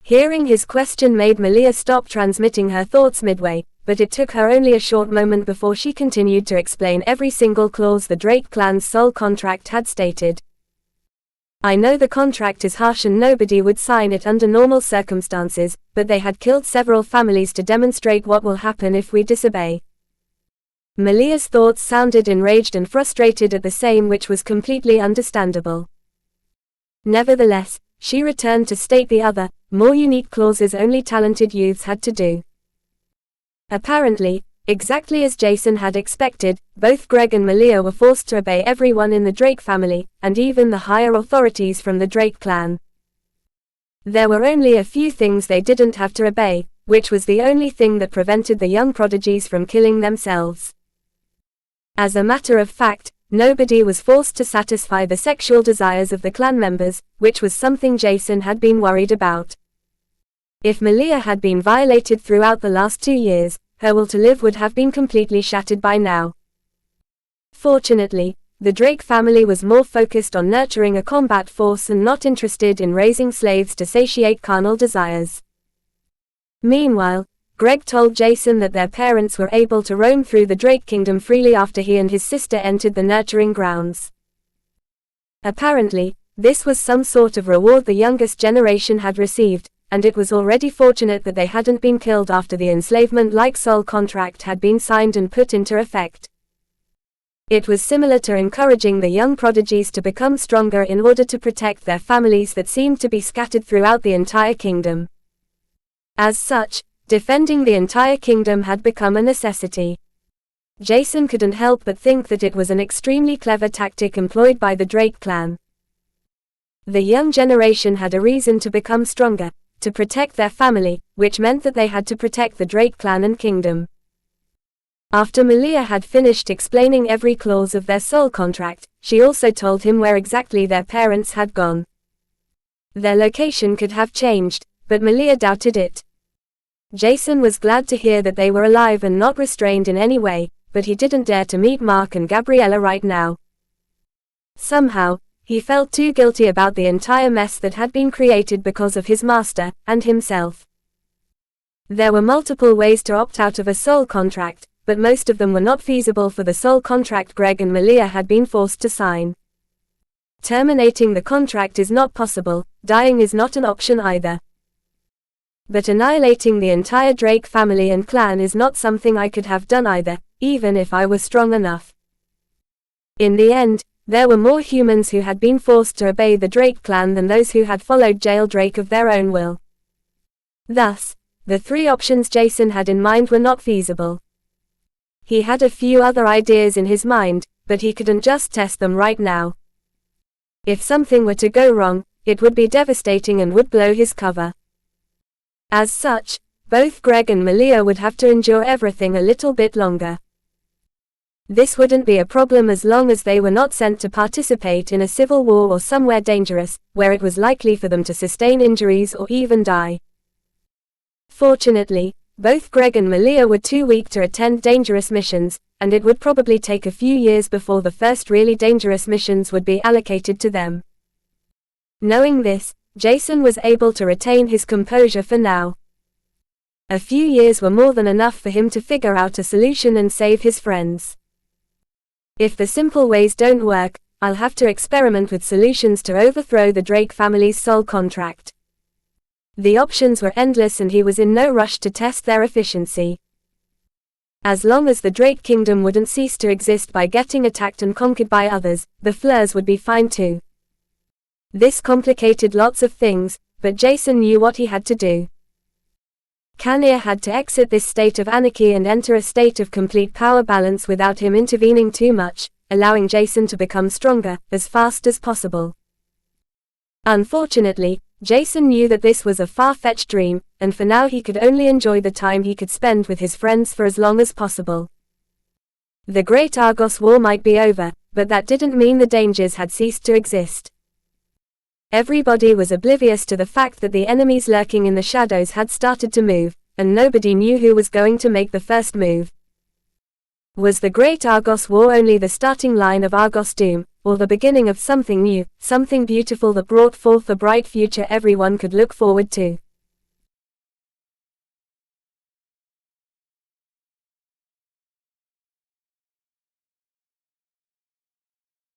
Hearing his question made Malia stop transmitting her thoughts midway, but it took her only a short moment before she continued to explain every single clause the Drake clan's soul contract had stated. I know the contract is harsh and nobody would sign it under normal circumstances, but they had killed several families to demonstrate what will happen if we disobey. Malia's thoughts sounded enraged and frustrated at the same, which was completely understandable. Nevertheless, she returned to state the other, more unique clauses only talented youths had to do. Apparently, exactly as Jason had expected, both Greg and Malia were forced to obey everyone in the Drake family, and even the higher authorities from the Drake clan. There were only a few things they didn't have to obey, which was the only thing that prevented the young prodigies from killing themselves. As a matter of fact, nobody was forced to satisfy the sexual desires of the clan members, which was something Jason had been worried about. If Malia had been violated throughout the last 2 years, her will to live would have been completely shattered by now. Fortunately, the Drake family was more focused on nurturing a combat force and not interested in raising slaves to satiate carnal desires. Meanwhile, Greg told Jason that their parents were able to roam through the Drake kingdom freely after he and his sister entered the nurturing grounds. Apparently, this was some sort of reward the youngest generation had received, and it was already fortunate that they hadn't been killed after the enslavement-like soul contract had been signed and put into effect. It was similar to encouraging the young prodigies to become stronger in order to protect their families that seemed to be scattered throughout the entire kingdom. As such, defending the entire kingdom had become a necessity. Jason couldn't help but think that it was an extremely clever tactic employed by the Drake clan. The young generation had a reason to become stronger, to protect their family, which meant that they had to protect the Drake clan and kingdom. After Malia had finished explaining every clause of their soul contract, she also told him where exactly their parents had gone. Their location could have changed, but Malia doubted it. Jason was glad to hear that they were alive and not restrained in any way, but he didn't dare to meet Mark and Gabriella right now. Somehow, he felt too guilty about the entire mess that had been created because of his master, and himself. There were multiple ways to opt out of a soul contract, but most of them were not feasible for the soul contract Greg and Malia had been forced to sign. Terminating the contract is not possible, dying is not an option either. But annihilating the entire Drake family and clan is not something I could have done either, even if I were strong enough. In the end, there were more humans who had been forced to obey the Drake clan than those who had followed Jail Drake of their own will. Thus, the 3 options Jason had in mind were not feasible. He had a few other ideas in his mind, but he couldn't just test them right now. If something were to go wrong, it would be devastating and would blow his cover. As such, both Greg and Malia would have to endure everything a little bit longer. This wouldn't be a problem as long as they were not sent to participate in a civil war or somewhere dangerous, where it was likely for them to sustain injuries or even die. Fortunately, both Greg and Malia were too weak to attend dangerous missions, and it would probably take a few years before the first really dangerous missions would be allocated to them. Knowing this, Jason was able to retain his composure for now. A few years were more than enough for him to figure out a solution and save his friends. If the simple ways don't work, I'll have to experiment with solutions to overthrow the Drake family's soul contract. The options were endless and he was in no rush to test their efficiency. As long as the Drake Kingdom wouldn't cease to exist by getting attacked and conquered by others, the Fleurs would be fine too. This complicated lots of things, but Jacen knew what he had to do. Khaenir had to exit this state of anarchy and enter a state of complete power balance without him intervening too much, allowing Jacen to become stronger, as fast as possible. Unfortunately, Jacen knew that this was a far-fetched dream, and for now he could only enjoy the time he could spend with his friends for as long as possible. The Great Argos War might be over, but that didn't mean the dangers had ceased to exist. Everybody was oblivious to the fact that the enemies lurking in the shadows had started to move, and nobody knew who was going to make the first move. Was the Great Argos War only the starting line of Argos doom, or the beginning of something new, something beautiful that brought forth the bright future everyone could look forward to?